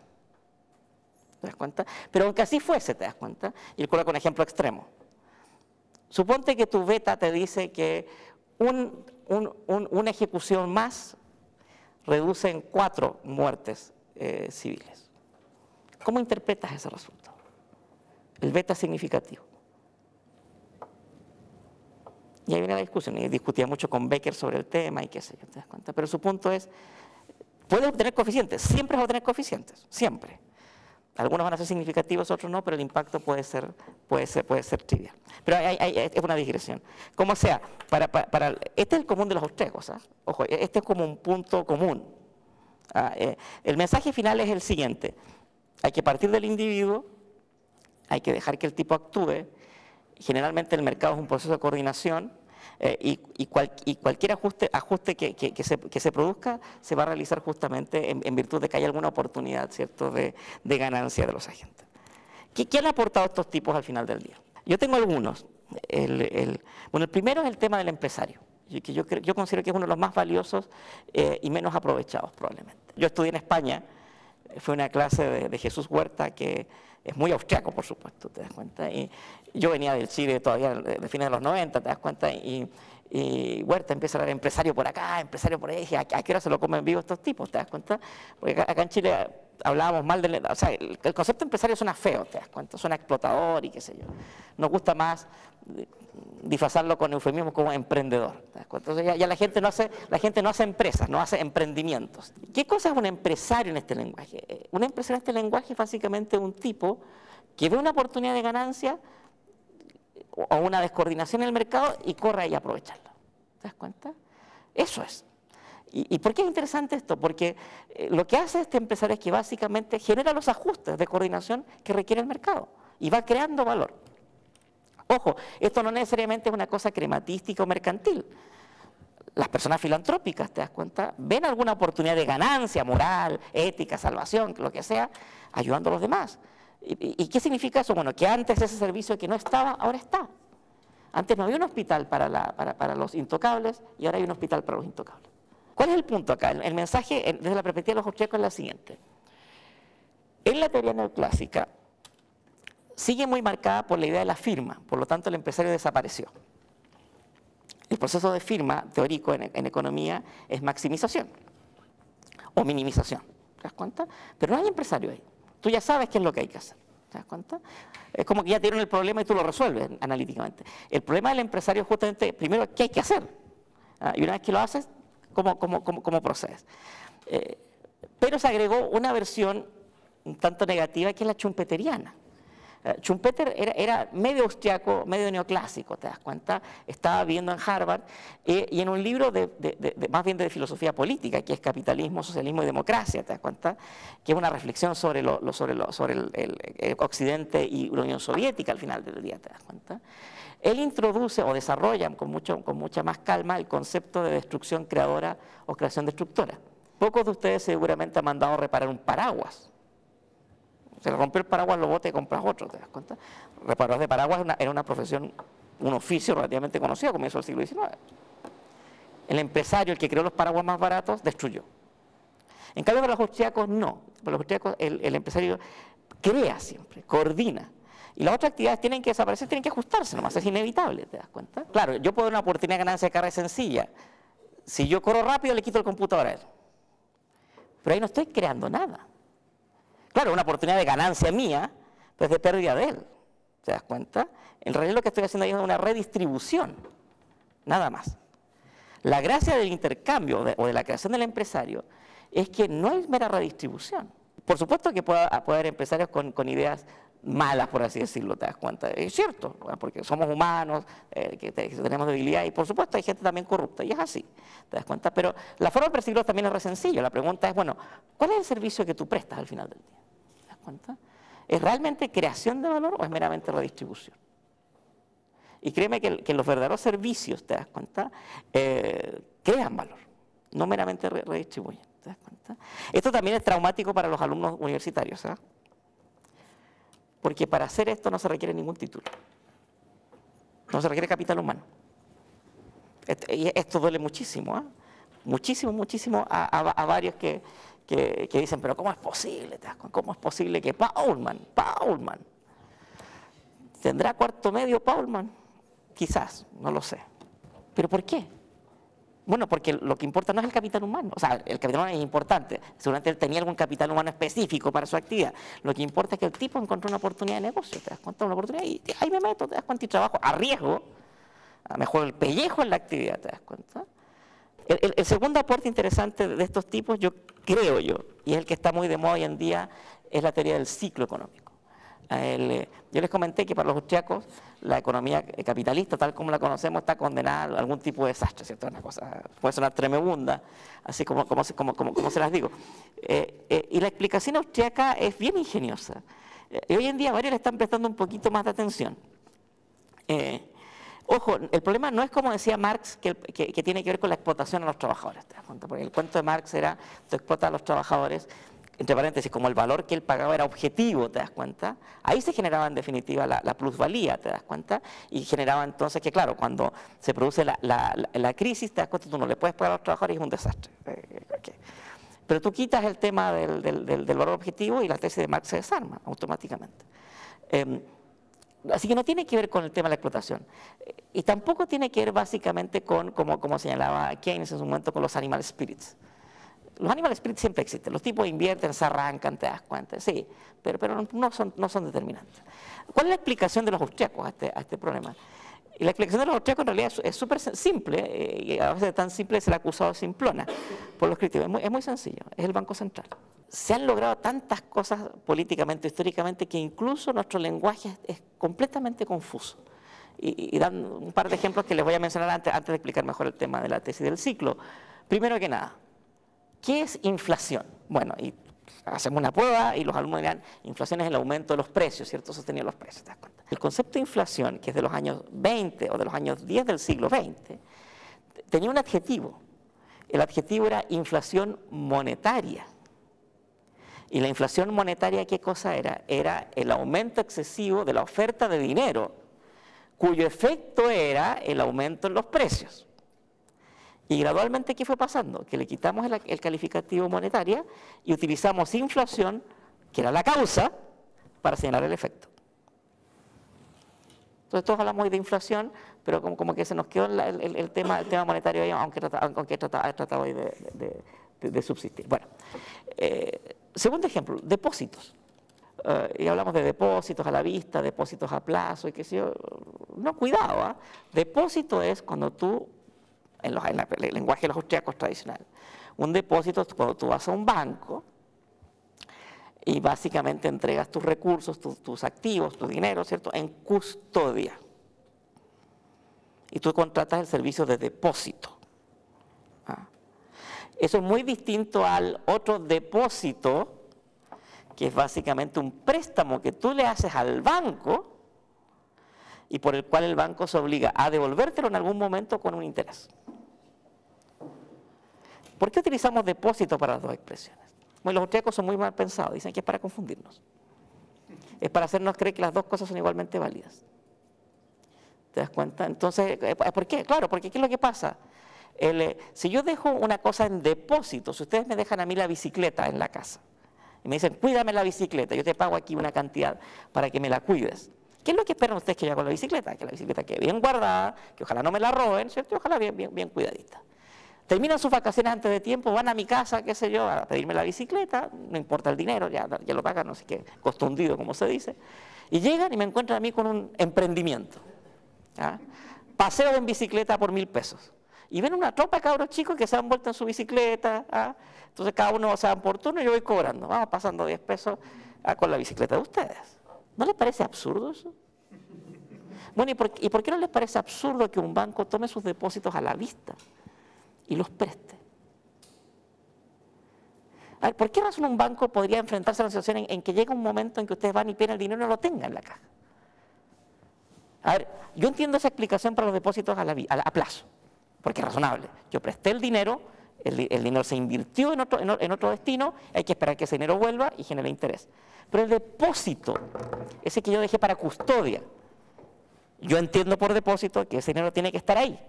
¿Te das cuenta? Pero aunque así fuese, ¿te das cuenta? Y él coloca un ejemplo extremo. Suponte que tu beta te dice que una ejecución más reduce en 4 muertes civiles. ¿Cómo interpretas ese resultado? El beta significativo. Y ahí viene la discusión, y discutía mucho con Becker sobre el tema y qué sé yo, ¿te das cuenta? Pero su punto es, puedes obtener coeficientes, siempre vas a obtener coeficientes, siempre. Algunos van a ser significativos, otros no, pero el impacto puede ser trivial. Pero es una digresión. Como sea, este es el común de los austríacos, ¿eh? Ojo, este es como un punto común. El mensaje final es el siguiente: hay que partir del individuo, hay que dejar que el tipo actúe. Generalmente el mercado es un proceso de coordinación y cualquier ajuste que se produzca se va a realizar justamente en virtud de que haya alguna oportunidad, ¿cierto?, de ganancia de los agentes. ¿Qué han aportado estos tipos al final del día? Yo tengo algunos. Bueno, el primero es el tema del empresario, que yo considero que es uno de los más valiosos y menos aprovechados probablemente. Yo estudié en España, fue una clase de Jesús Huerta, que es muy austriaco, por supuesto, ¿te das cuenta? Y yo venía del Chile todavía de fines de los 90, ¿te das cuenta? Y Huerta empieza a ser empresario por acá, empresario por ahí, y dije, ¿a qué hora se lo comen vivo estos tipos? ¿Te das cuenta? Porque acá en Chile hablábamos mal del... O sea, el concepto de empresario suena feo, ¿te das cuenta? Suena explotador y qué sé yo. Nos gusta más disfrazarlo con eufemismo como emprendedor. ¿Te das cuenta? Entonces ya la gente no hace empresas, no hace emprendimientos. ¿Qué cosa es un empresario en este lenguaje? Un empresario en este lenguaje es básicamente un tipo que ve una oportunidad de ganancia o una descoordinación en el mercado y corre ahí a aprovecharla. ¿Te das cuenta? Eso es. ¿Y por qué es interesante esto? Porque lo que hace este empresario es que básicamente genera los ajustes de coordinación que requiere el mercado y va creando valor. Ojo, esto no necesariamente es una cosa crematística o mercantil. Las personas filantrópicas, ¿te das cuenta?, ven alguna oportunidad de ganancia moral, ética, salvación, lo que sea, ayudando a los demás. ¿Y qué significa eso? Bueno, que antes ese servicio que no estaba, ahora está. Antes no había un hospital para los intocables y ahora hay un hospital para los intocables. ¿Cuál es el punto acá? El mensaje desde la perspectiva de los austríacos es la siguiente. En la teoría neoclásica sigue muy marcada por la idea de la firma, por lo tanto el empresario desapareció. El proceso de firma teórico en economía es maximización o minimización, ¿te das cuenta? Pero no hay empresario ahí. Tú ya sabes qué es lo que hay que hacer, ¿te das cuenta? Es como que ya tienen el problema y tú lo resuelves analíticamente. El problema del empresario es justamente, primero, ¿qué hay que hacer? Y una vez que lo haces, ¿cómo procedes? Pero se agregó una versión un tanto negativa, que es la schumpeteriana. Schumpeter era medio austriaco, medio neoclásico, ¿te das cuenta? Estaba viviendo en Harvard y en un libro más bien de filosofía política, que es Capitalismo, Socialismo y Democracia, ¿te das cuenta? Que es una reflexión sobre el Occidente y la Unión Soviética al final del día, ¿te das cuenta? Él introduce o desarrolla con mucha más calma el concepto de destrucción creadora o creación destructora. Pocos de ustedes seguramente han mandado a reparar un paraguas. Se le rompió el paraguas, lo bote y compras otro, ¿te das cuenta? Reparador de paraguas era una profesión, un oficio relativamente conocido a comienzos del siglo XIX. El empresario, el que creó los paraguas más baratos, destruyó. En cambio, para los austríacos no. Para los austríacos el empresario crea siempre, coordina. Y las otras actividades tienen que desaparecer, tienen que ajustarse nomás, es inevitable, ¿te das cuenta? Claro, yo puedo dar una oportunidad de ganancia de carrera sencilla. Si yo corro rápido, le quito el computador a él. Pero ahí no estoy creando nada. Claro, una oportunidad de ganancia mía, pero es de pérdida de él. ¿Te das cuenta? En realidad lo que estoy haciendo ahí es una redistribución, nada más. La gracia del intercambio o de la creación del empresario es que no es mera redistribución. Por supuesto que puede haber empresarios con ideas malas, por así decirlo, ¿te das cuenta? Es cierto, porque somos humanos, que tenemos debilidad y por supuesto hay gente también corrupta y es así, ¿te das cuenta? Pero la forma de percibirlo también es re sencillo. La pregunta es, bueno, ¿cuál es el servicio que tú prestas al final del día? ¿Te das cuenta? ¿Es realmente creación de valor o es meramente redistribución? Y créeme que los verdaderos servicios, ¿te das cuenta?, crean valor, no meramente redistribuyen, ¿te das cuenta? Esto también es traumático para los alumnos universitarios, ¿sabes? Porque para hacer esto no se requiere ningún título. no se requiere capital humano. Y esto duele muchísimo, ¿eh? Muchísimo, muchísimo a varios que dicen, pero ¿cómo es posible? ¿Cómo es posible que Paulman, ¿tendrá cuarto medio Paulman? Quizás, no lo sé. ¿Pero por qué? Bueno, porque lo que importa no es el capital humano. O sea, el capital humano es importante. Seguramente él tenía algún capital humano específico para su actividad. Lo que importa es que el tipo encontró una oportunidad de negocio, ¿te das cuenta? Una oportunidad y ahí me meto, ¿te das cuenta? Y trabajo a riesgo, me juego el pellejo en la actividad, ¿te das cuenta? El segundo aporte interesante de estos tipos, creo yo, y es el que está muy de moda hoy en día, es la teoría del ciclo económico. Yo les comenté que para los austriacos la economía capitalista, tal como la conocemos, está condenada a algún tipo de desastre, ¿cierto? Una cosa, puede sonar tremenda, así como se las digo. Y la explicación austriaca es bien ingeniosa. Y hoy en día varios le están prestando un poquito más de atención. Ojo, el problema no es como decía Marx, que tiene que ver con la explotación a los trabajadores, ¿te das cuenta? Porque el cuento de Marx era, tú explotas a los trabajadores, entre paréntesis, como el valor que él pagaba era objetivo, ¿te das cuenta? Ahí se generaba en definitiva la plusvalía, ¿te das cuenta? Y generaba entonces que, claro, cuando se produce la crisis, ¿te das cuenta? Tú no le puedes pagar a los trabajadores y es un desastre. Pero tú quitas el tema del valor objetivo y la tesis de Marx se desarma automáticamente. Así que no tiene que ver con el tema de la explotación. Y tampoco tiene que ver básicamente con, como señalaba Keynes en su momento, con los animal spirits. Los animal spirits siempre existen. Los tipos invierten, se arrancan, te das cuenta. Sí, pero no son determinantes. ¿Cuál es la explicación de los austriacos a este problema? Y la explicación de los austriacos en realidad es súper simple, y a veces tan simple se la ha acusado de simplona por los críticos. Es muy sencillo, es el Banco Central. Se han logrado tantas cosas políticamente, históricamente, que incluso nuestro lenguaje es completamente confuso. Y dan un par de ejemplos que les voy a mencionar antes de explicar mejor el tema de la tesis del ciclo. Primero que nada, ¿qué es inflación? Bueno, y hacemos una prueba y los alumnos dirán, inflación es el aumento de los precios, ¿cierto? Sostenido los precios, ¿te das cuenta? El concepto de inflación, que es de los años 20 o de los años 10 del siglo XX, tenía un adjetivo. El adjetivo era inflación monetaria. Y la inflación monetaria, ¿qué cosa era? Era el aumento excesivo de la oferta de dinero, cuyo efecto era el aumento en los precios. Y gradualmente, ¿qué fue pasando? Que le quitamos el calificativo monetaria y utilizamos inflación, que era la causa, para señalar el efecto. Entonces todos hablamos hoy de inflación, pero como que se nos quedó el tema monetario ahí, aunque he tratado hoy de subsistir. Bueno, segundo ejemplo, depósitos. Y hablamos de depósitos a la vista, depósitos a plazo, y qué sé yo. No, cuidado, ¿eh? Depósito es cuando tú, en el lenguaje de los austriacos tradicional, un depósito es cuando tú vas a un banco y básicamente entregas tus recursos, tus activos, tu dinero, ¿cierto?, en custodia. Y tú contratas el servicio de depósito. Eso es muy distinto al otro depósito, que es básicamente un préstamo que tú le haces al banco y por el cual el banco se obliga a devolvértelo en algún momento con un interés. ¿Por qué utilizamos depósito para las dos expresiones? Bueno, los austriacos son muy mal pensados, dicen que es para confundirnos. Es para hacernos creer que las dos cosas son igualmente válidas. ¿Te das cuenta? Entonces, ¿por qué? Claro, porque ¿qué es lo que pasa? Si yo dejo una cosa en depósito, si ustedes me dejan a mí la bicicleta en la casa, y me dicen, cuídame la bicicleta, yo te pago aquí una cantidad para que me la cuides. ¿Qué es lo que esperan ustedes que yo haga con la bicicleta? Que la bicicleta quede bien guardada, que ojalá no me la roben, ¿cierto? Y ojalá bien cuidadita. Terminan sus vacaciones antes de tiempo, van a mi casa, qué sé yo, a pedirme la bicicleta, no importa el dinero, ya lo pagan, no sé qué, costo hundido, como se dice, y llegan y me encuentran a mí con un emprendimiento. Paseo en bicicleta por 1.000 pesos. Y ven una tropa de cabros chicos que se han vuelto en su bicicleta, entonces cada uno se van por turno y yo voy cobrando, vamos pasando 10 pesos con la bicicleta de ustedes. ¿No les parece absurdo eso? Bueno, ¿y por qué no les parece absurdo que un banco tome sus depósitos a la vista y los preste? A ver, ¿por qué razón un banco podría enfrentarse a una situación en que llega un momento en que ustedes van y piden el dinero y no lo tengan en la caja? A ver, yo entiendo esa explicación para los depósitos a plazo, porque es razonable. Yo presté el dinero, el dinero se invirtió en otro destino, hay que esperar que ese dinero vuelva y genere interés. Pero el depósito, ese que yo dejé para custodia, Yo entiendo por depósito que ese dinero tiene que estar ahí.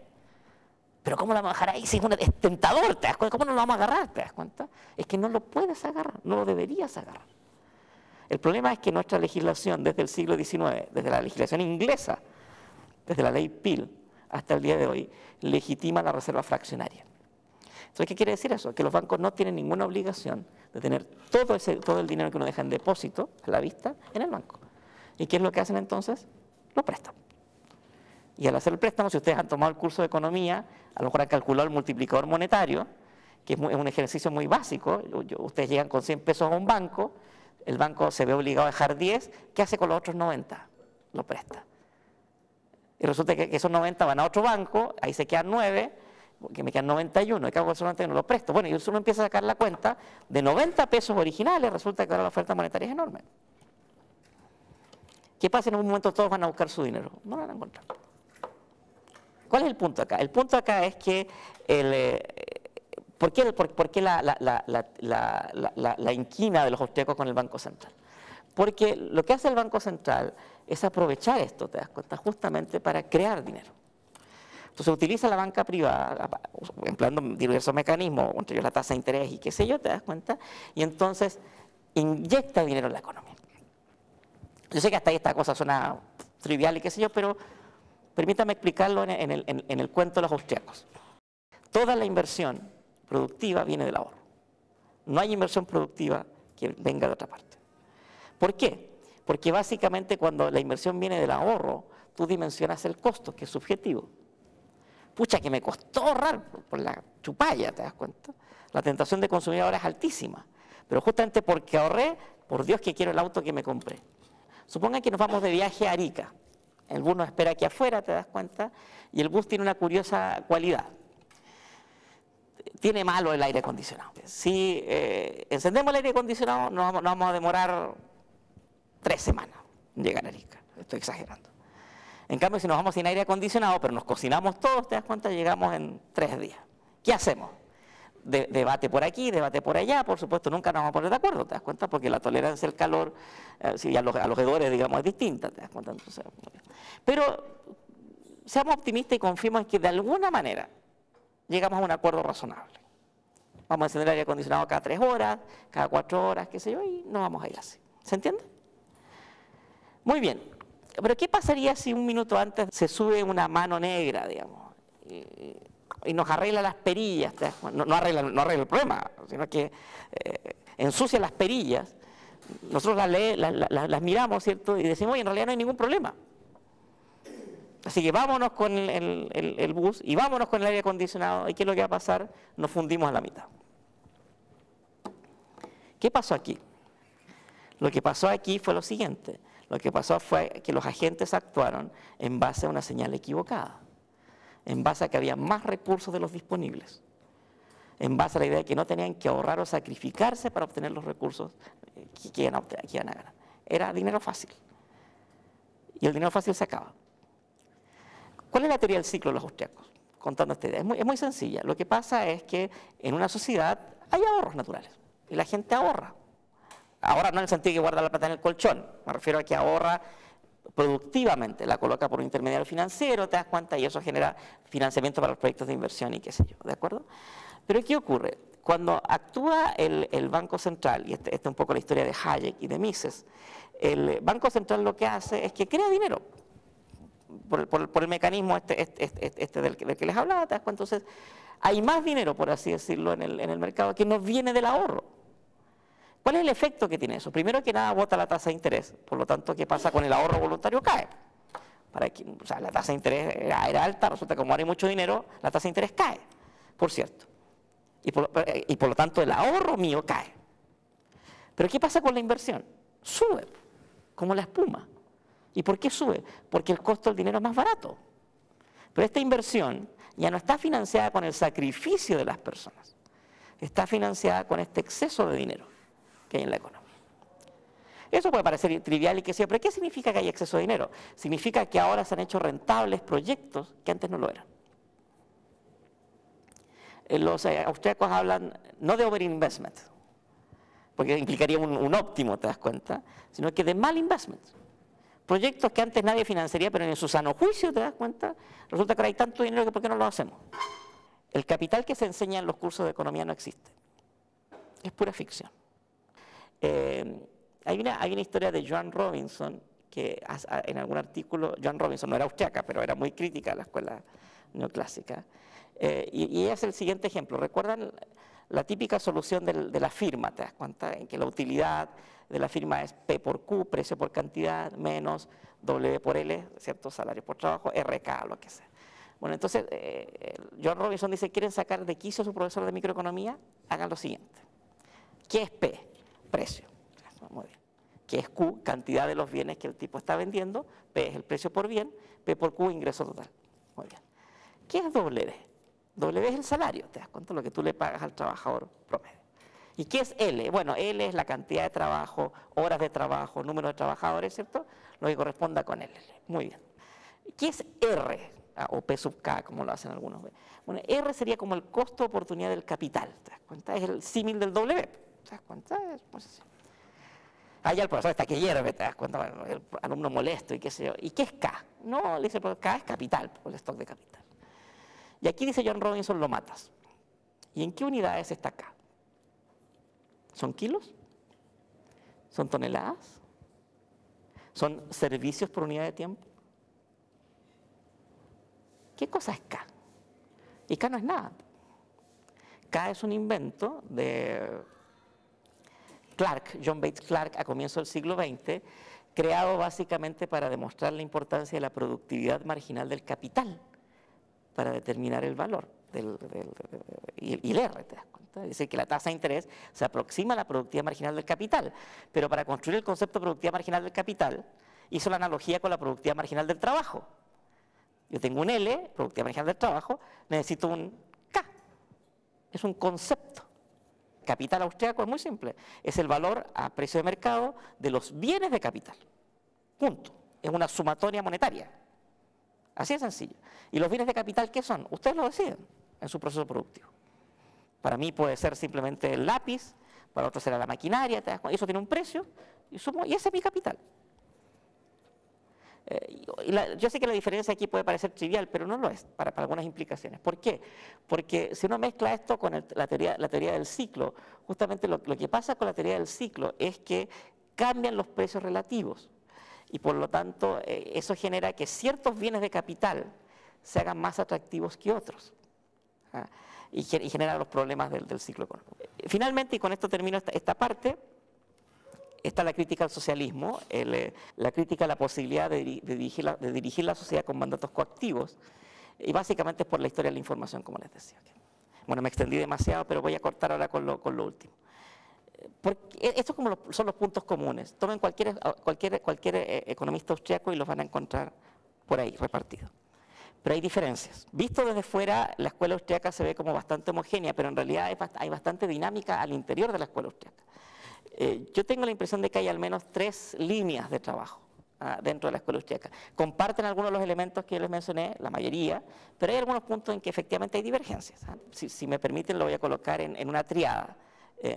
Pero ¿cómo lo vamos a dejar ahí? Si es tentador, ¿te das cuenta? ¿Cómo no lo vamos a agarrar? ¿Te das cuenta? Es que no lo puedes agarrar, no lo deberías agarrar. El problema es que nuestra legislación desde el siglo XIX, desde la legislación inglesa, desde la ley Peel hasta el día de hoy, legitima la reserva fraccionaria. Entonces, ¿qué quiere decir eso? Que los bancos no tienen ninguna obligación de tener todo el dinero que uno deja en depósito, a la vista, en el banco. ¿Y qué es lo que hacen entonces? Lo prestan. Y al hacer el préstamo, si ustedes han tomado el curso de economía, a lo mejor han calculado el multiplicador monetario, que es un ejercicio muy básico. Ustedes llegan con 100 pesos a un banco, el banco se ve obligado a dejar 10, ¿qué hace con los otros 90? Lo presta. Y resulta que esos 90 van a otro banco, ahí se quedan 9, que me quedan 91, y que hago con esos 91, los presto. Bueno, y uno empieza a sacar la cuenta, de 90 pesos originales, resulta que ahora la oferta monetaria es enorme. ¿Qué pasa si en un momento todos van a buscar su dinero? No lo van a encontrar. ¿Cuál es el punto acá? El punto acá es que ¿por qué la inquina de los austríacos con el Banco Central? Porque lo que hace el Banco Central es aprovechar esto, te das cuenta, justamente para crear dinero. Entonces utiliza la banca privada, empleando diversos mecanismos, entre ellos la tasa de interés y qué sé yo, te das cuenta, y entonces inyecta dinero en la economía. Yo sé que hasta ahí esta cosa suena trivial y qué sé yo, pero permítame explicarlo en el cuento de los austriacos. Toda la inversión productiva viene del ahorro. No hay inversión productiva que venga de otra parte. ¿Por qué? Porque básicamente cuando la inversión viene del ahorro, tú dimensionas el costo, que es subjetivo. Pucha, que me costó ahorrar por la chupalla, ¿te das cuenta? La tentación de consumir ahora es altísima. Pero justamente porque ahorré, por Dios que quiero el auto que me compré. Supongan que nos vamos de viaje a Arica. El bus nos espera aquí afuera, te das cuenta, y el bus tiene una curiosa cualidad. Tiene malo el aire acondicionado. Si encendemos el aire acondicionado, nos vamos a demorar 3 semanas en llegar a Arica. Estoy exagerando. En cambio, si nos vamos sin aire acondicionado, pero nos cocinamos todos, te das cuenta, llegamos en 3 días. ¿Qué hacemos? Debate por aquí, debate por allá, por supuesto, nunca nos vamos a poner de acuerdo, ¿te das cuenta? Porque la tolerancia al calor, si a los hedores, digamos, es distinta, ¿te das cuenta? Entonces, pero seamos optimistas y confiemos en que de alguna manera llegamos a un acuerdo razonable. Vamos a encender el aire acondicionado cada 3 horas, cada 4 horas, qué sé yo, y nos vamos a ir así. ¿Se entiende? Muy bien. Pero ¿qué pasaría si un minuto antes se sube una mano negra, digamos, y nos arregla las perillas? No arregla el problema, sino que ensucia las perillas. Nosotros las miramos, ¿cierto? Y decimos, oye, en realidad no hay ningún problema. Así que vámonos con el bus y vámonos con el aire acondicionado. ¿Y qué es lo que va a pasar? Nos fundimos a la mitad. ¿Qué pasó aquí? Lo que pasó aquí fue lo siguiente. Lo que pasó fue que los agentes actuaron en base a una señal equivocada, en base a que había más recursos de los disponibles, en base a la idea de que no tenían que ahorrar o sacrificarse para obtener los recursos que iban a ganar. Era dinero fácil. Y el dinero fácil se acaba. ¿Cuál es la teoría del ciclo de los austriacos? Contando esta idea. Es muy sencilla. Lo que pasa es que en una sociedad hay ahorros naturales y la gente ahorra. Ahorra no en el sentido de que guarda la plata en el colchón, me refiero a que ahorra productivamente, la coloca por un intermediario financiero, te das cuenta, y eso genera financiamiento para los proyectos de inversión y qué sé yo, ¿de acuerdo? Pero ¿qué ocurre? Cuando actúa el Banco Central, y esta es un poco la historia de Hayek y de Mises, el Banco Central lo que hace es que crea dinero, por el mecanismo del que les hablaba, ¿te das cuenta? Entonces, hay más dinero, por así decirlo, en el mercado que no viene del ahorro. ¿Cuál es el efecto que tiene eso? Primero que nada, bota la tasa de interés. Por lo tanto, ¿qué pasa con el ahorro voluntario? Cae. O sea, la tasa de interés era alta, resulta que como ahora hay mucho dinero, la tasa de interés cae, por cierto. Y por lo tanto, el ahorro mío cae. Pero ¿qué pasa con la inversión? Sube, como la espuma. ¿Y por qué sube? Porque el costo del dinero es más barato. Pero esta inversión ya no está financiada con el sacrificio de las personas. Está financiada con este exceso de dinero que hay en la economía. Eso puede parecer trivial y que sea, pero ¿qué significa que hay exceso de dinero? Significa que ahora se han hecho rentables proyectos que antes no lo eran. Los austríacos hablan no de overinvestment, porque implicaría un óptimo, te das cuenta, sino que de mal investment. Proyectos que antes nadie financiaría, pero en su sano juicio, ¿te das cuenta? Resulta que ahora hay tanto dinero que ¿por qué no lo hacemos? El capital que se enseña en los cursos de economía no existe. Es pura ficción. Hay una historia de Joan Robinson, que en algún artículo, Joan Robinson no era austriaca, pero era muy crítica a la escuela neoclásica, y ella hace el siguiente ejemplo. ¿Recuerdan la típica solución de la firma? ¿Te das cuenta? En que la utilidad de la firma es P por Q, precio por cantidad, menos W por L, ¿cierto? Salario por trabajo, RK, lo que sea. Bueno, entonces, Joan Robinson dice, ¿quieren sacar de quicio a su profesor de microeconomía? Hagan lo siguiente. ¿Qué es P? Precio. Muy bien. ¿Qué es Q? Cantidad de los bienes que el tipo está vendiendo. P es el precio por bien. P por Q, ingreso total. Muy bien. ¿Qué es W? W es el salario, ¿te das cuenta? Lo que tú le pagas al trabajador promedio. ¿Y qué es L? Bueno, L es la cantidad de trabajo, horas de trabajo, número de trabajadores, ¿cierto? Lo que corresponda con L. Muy bien. ¿Qué es R? O P sub K, como lo hacen algunos. Bueno, R sería como el costo de oportunidad del capital, ¿te das cuenta? Es el símil del W, ¿te das cuenta? Pues así. Allá el profesor está que hierve, ¿te das cuenta? Bueno, el alumno molesto y qué sé yo. ¿Y qué es K? No, le dice, K es capital, el stock de capital. Y aquí dice Joan Robinson, lo matas. ¿Y en qué unidades está K? ¿Son kilos? ¿Son toneladas? ¿Son servicios por unidad de tiempo? ¿Qué cosa es K? Y K no es nada. K es un invento de Clark, John Bates Clark, a comienzos del siglo XX, creado básicamente para demostrar la importancia de la productividad marginal del capital para determinar el valor y el R, ¿te das cuenta? Es decir, que la tasa de interés se aproxima a la productividad marginal del capital, pero para construir el concepto de productividad marginal del capital hizo la analogía con la productividad marginal del trabajo. Yo tengo un L, productividad marginal del trabajo, necesito un K. Es un concepto. Capital austriaco es muy simple. Es el valor a precio de mercado de los bienes de capital. Punto. Es una sumatoria monetaria. Así de sencillo. ¿Y los bienes de capital qué son? Ustedes lo deciden en su proceso productivo. Para mí puede ser simplemente el lápiz, para otros será la maquinaria, eso tiene un precio, y ese es mi capital. Yo sé que la diferencia aquí puede parecer trivial, pero no lo es para algunas implicaciones. ¿Por qué? Porque si uno mezcla esto con la teoría del ciclo, justamente lo que pasa con la teoría del ciclo es que cambian los precios relativos y por lo tanto eso genera que ciertos bienes de capital se hagan más atractivos que otros. Y genera los problemas del ciclo económico. Finalmente, y con esto termino esta parte, está la crítica al socialismo, la crítica a la posibilidad de dirigir la sociedad con mandatos coactivos, y básicamente es por la historia de la información, como les decía. Bueno, me extendí demasiado, pero voy a cortar ahora con lo último. Porque estos son los puntos comunes. Tomen cualquier economista austriaco y los van a encontrar por ahí repartidos. Pero hay diferencias. Visto desde fuera, la escuela austriaca se ve como bastante homogénea, pero en realidad hay bastante dinámica al interior de la escuela austriaca. Yo tengo la impresión de que hay al menos 3 líneas de trabajo dentro de la escuela austriaca. Comparten algunos de los elementos que yo les mencioné, la mayoría, pero hay algunos puntos en que efectivamente hay divergencias. Si me permiten, lo voy a colocar en una triada.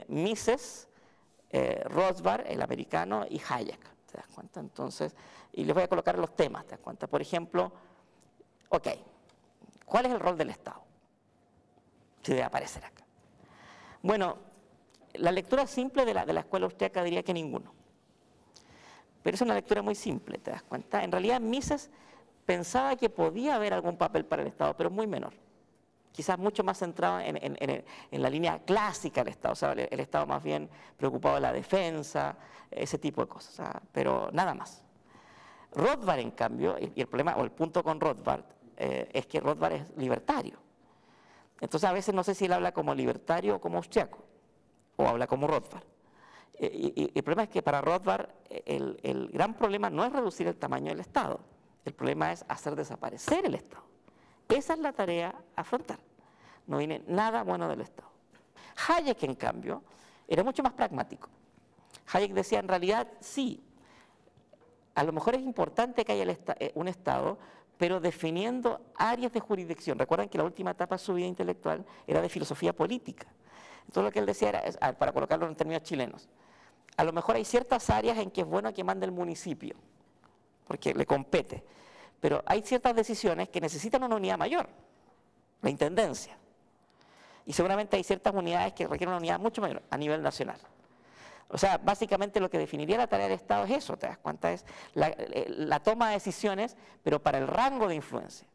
Mises, Rothbard, el americano, y Hayek, ¿te das cuenta? Entonces, y les voy a colocar los temas, ¿te das cuenta? Por ejemplo, ¿cuál es el rol del Estado? Si debe aparecer acá. Bueno, la lectura simple de la escuela austriaca diría que ninguno. Pero es una lectura muy simple, ¿te das cuenta? En realidad Mises pensaba que podía haber algún papel para el Estado, pero muy menor. Quizás mucho más centrado en la línea clásica del Estado, o sea, el Estado más bien preocupado de la defensa, ese tipo de cosas, pero nada más. Rothbard, en cambio, y el problema o el punto con Rothbard es que Rothbard es libertario. Entonces a veces no sé si él habla como libertario o como austriaco, o habla como Rothbard. Y el problema es que para Rothbard el gran problema no es reducir el tamaño del Estado, el problema es hacer desaparecer el Estado. Esa es la tarea a afrontar. No viene nada bueno del Estado. Hayek, en cambio, era mucho más pragmático. Hayek decía, en realidad, sí, a lo mejor es importante que haya un Estado, pero definiendo áreas de jurisdicción. Recuerden que la última etapa de su vida intelectual era de filosofía política. Entonces lo que él decía era, para colocarlo en términos chilenos, a lo mejor hay ciertas áreas en que es bueno que mande el municipio, porque le compete. Pero hay ciertas decisiones que necesitan una unidad mayor, la intendencia. Y seguramente hay ciertas unidades que requieren una unidad mucho mayor a nivel nacional. O sea, básicamente lo que definiría la tarea del Estado es eso, ¿te das cuenta? Es la toma de decisiones, pero para el rango de influencia.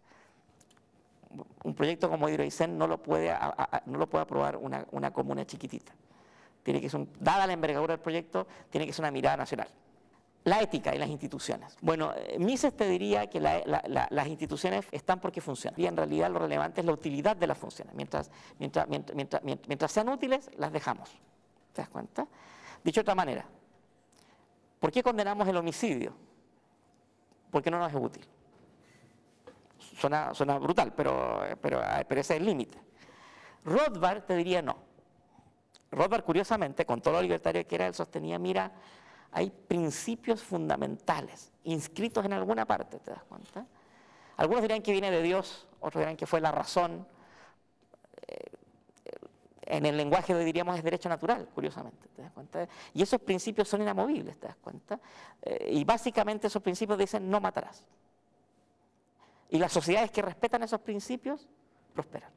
Un proyecto como Hidroaicén no lo puede aprobar una comuna chiquitita. Tiene que ser dada la envergadura del proyecto, tiene que ser una mirada nacional. La ética y las instituciones. Bueno, Mises te diría que las instituciones están porque funcionan. Y en realidad lo relevante es la utilidad de las funciones. Mientras sean útiles, las dejamos. ¿Te das cuenta? Dicho de otra manera, ¿por qué condenamos el homicidio? Porque no nos es útil. Suena brutal, pero ese es el límite. Rothbard te diría no. Rothbard, curiosamente, con todo lo libertario que era, él sostenía, mira, hay principios fundamentales inscritos en alguna parte, ¿te das cuenta? Algunos dirán que viene de Dios, otros dirán que fue la razón. En el lenguaje diríamos es derecho natural, curiosamente, ¿te das cuenta? Y esos principios son inamovibles, ¿te das cuenta? Y básicamente esos principios dicen no matarás. Y las sociedades que respetan esos principios prosperan,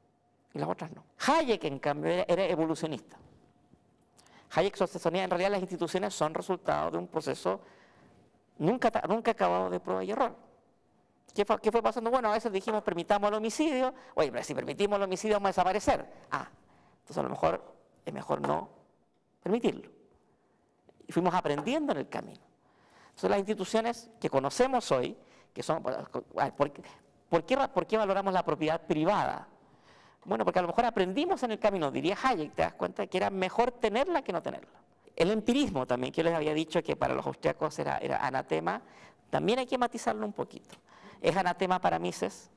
y las otras no. Hayek, en cambio, era evolucionista. Hayek sostenía en realidad las instituciones son resultado de un proceso nunca acabado de prueba y error. ¿Qué fue pasando? Bueno, a veces dijimos permitamos el homicidio, oye, pero si permitimos el homicidio vamos a desaparecer. Entonces a lo mejor es mejor no permitirlo. Y fuimos aprendiendo en el camino. Entonces las instituciones que conocemos hoy, que son, ¿por qué valoramos la propiedad privada? Bueno, porque a lo mejor aprendimos en el camino, diría Hayek, te das cuenta que era mejor tenerla que no tenerla. El empirismo también, que yo les había dicho que para los austriacos era anatema, también hay que matizarlo un poquito. Es anatema para Mises,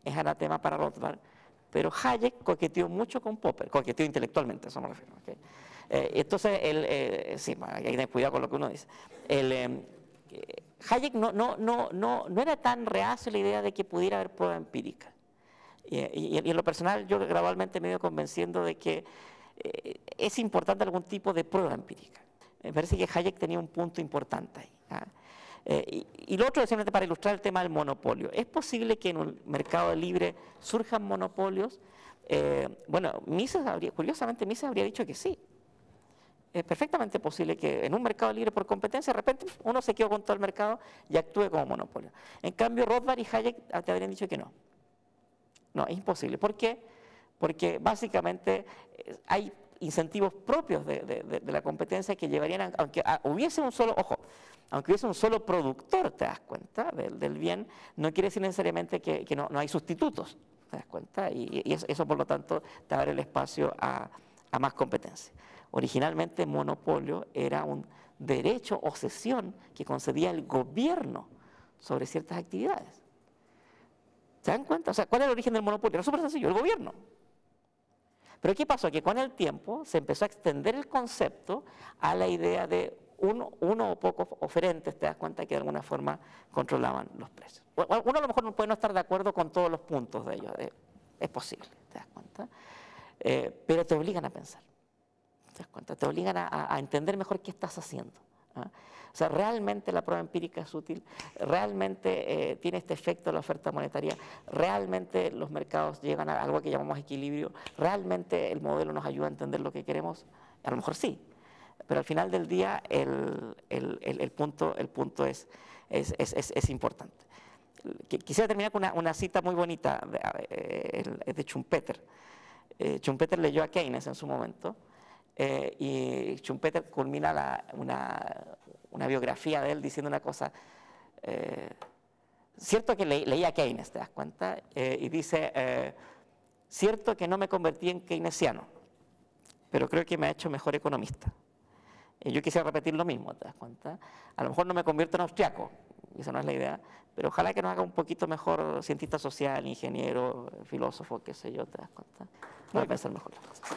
es anatema para Rothbard, pero Hayek coqueteó mucho con Popper, coqueteó intelectualmente, eso me refiero. ¿Okay? Entonces, sí, hay que tener cuidado con lo que uno dice. Hayek no era tan reacio a la idea de que pudiera haber prueba empírica. Y en lo personal yo gradualmente me he ido convenciendo de que es importante algún tipo de prueba empírica. Me parece que Hayek tenía un punto importante ahí. Y lo otro, simplemente para ilustrar el tema del monopolio. ¿Es posible que en un mercado libre surjan monopolios? Bueno, curiosamente Mises habría dicho que sí. Es perfectamente posible que en un mercado libre por competencia, de repente uno se quedó con todo el mercado y actúe como monopolio. En cambio, Rothbard y Hayek te habrían dicho que no. No, es imposible. ¿Por qué? Porque básicamente hay incentivos propios de la competencia que llevarían, aunque hubiese un solo, ojo, aunque hubiese un solo productor, te das cuenta, del bien, no quiere decir necesariamente que no hay sustitutos, te das cuenta, y eso por lo tanto te abre el espacio a más competencia. Originalmente monopolio era un derecho o cesión que concedía el gobierno sobre ciertas actividades. ¿Se dan cuenta? O sea, ¿cuál es el origen del monopolio? Era súper sencillo, el gobierno. Pero ¿qué pasó? Que con el tiempo se empezó a extender el concepto a la idea de uno o pocos oferentes, te das cuenta, que de alguna forma controlaban los precios. Uno a lo mejor no puede no estar de acuerdo con todos los puntos de ellos, es posible, te das cuenta, pero te obligan a pensar, te das cuenta, te obligan a entender mejor qué estás haciendo. O sea, realmente la prueba empírica es útil, realmente tiene este efecto de la oferta monetaria, realmente los mercados llegan a algo que llamamos equilibrio, realmente el modelo nos ayuda a entender lo que queremos, a lo mejor sí, pero al final del día el punto es importante. Quisiera terminar con una cita muy bonita de Schumpeter. Schumpeter leyó a Keynes en su momento. Y Schumpeter culmina una biografía de él diciendo una cosa, cierto que leía a Keynes, te das cuenta, y dice, cierto que no me convertí en keynesiano, pero creo que me ha hecho mejor economista. Yo quisiera repetir lo mismo, te das cuenta, a lo mejor no me convierto en austriaco, esa no es la idea, pero ojalá que nos haga un poquito mejor cientista social, ingeniero, filósofo, qué sé yo, te das cuenta, para pensar mejor las cosas.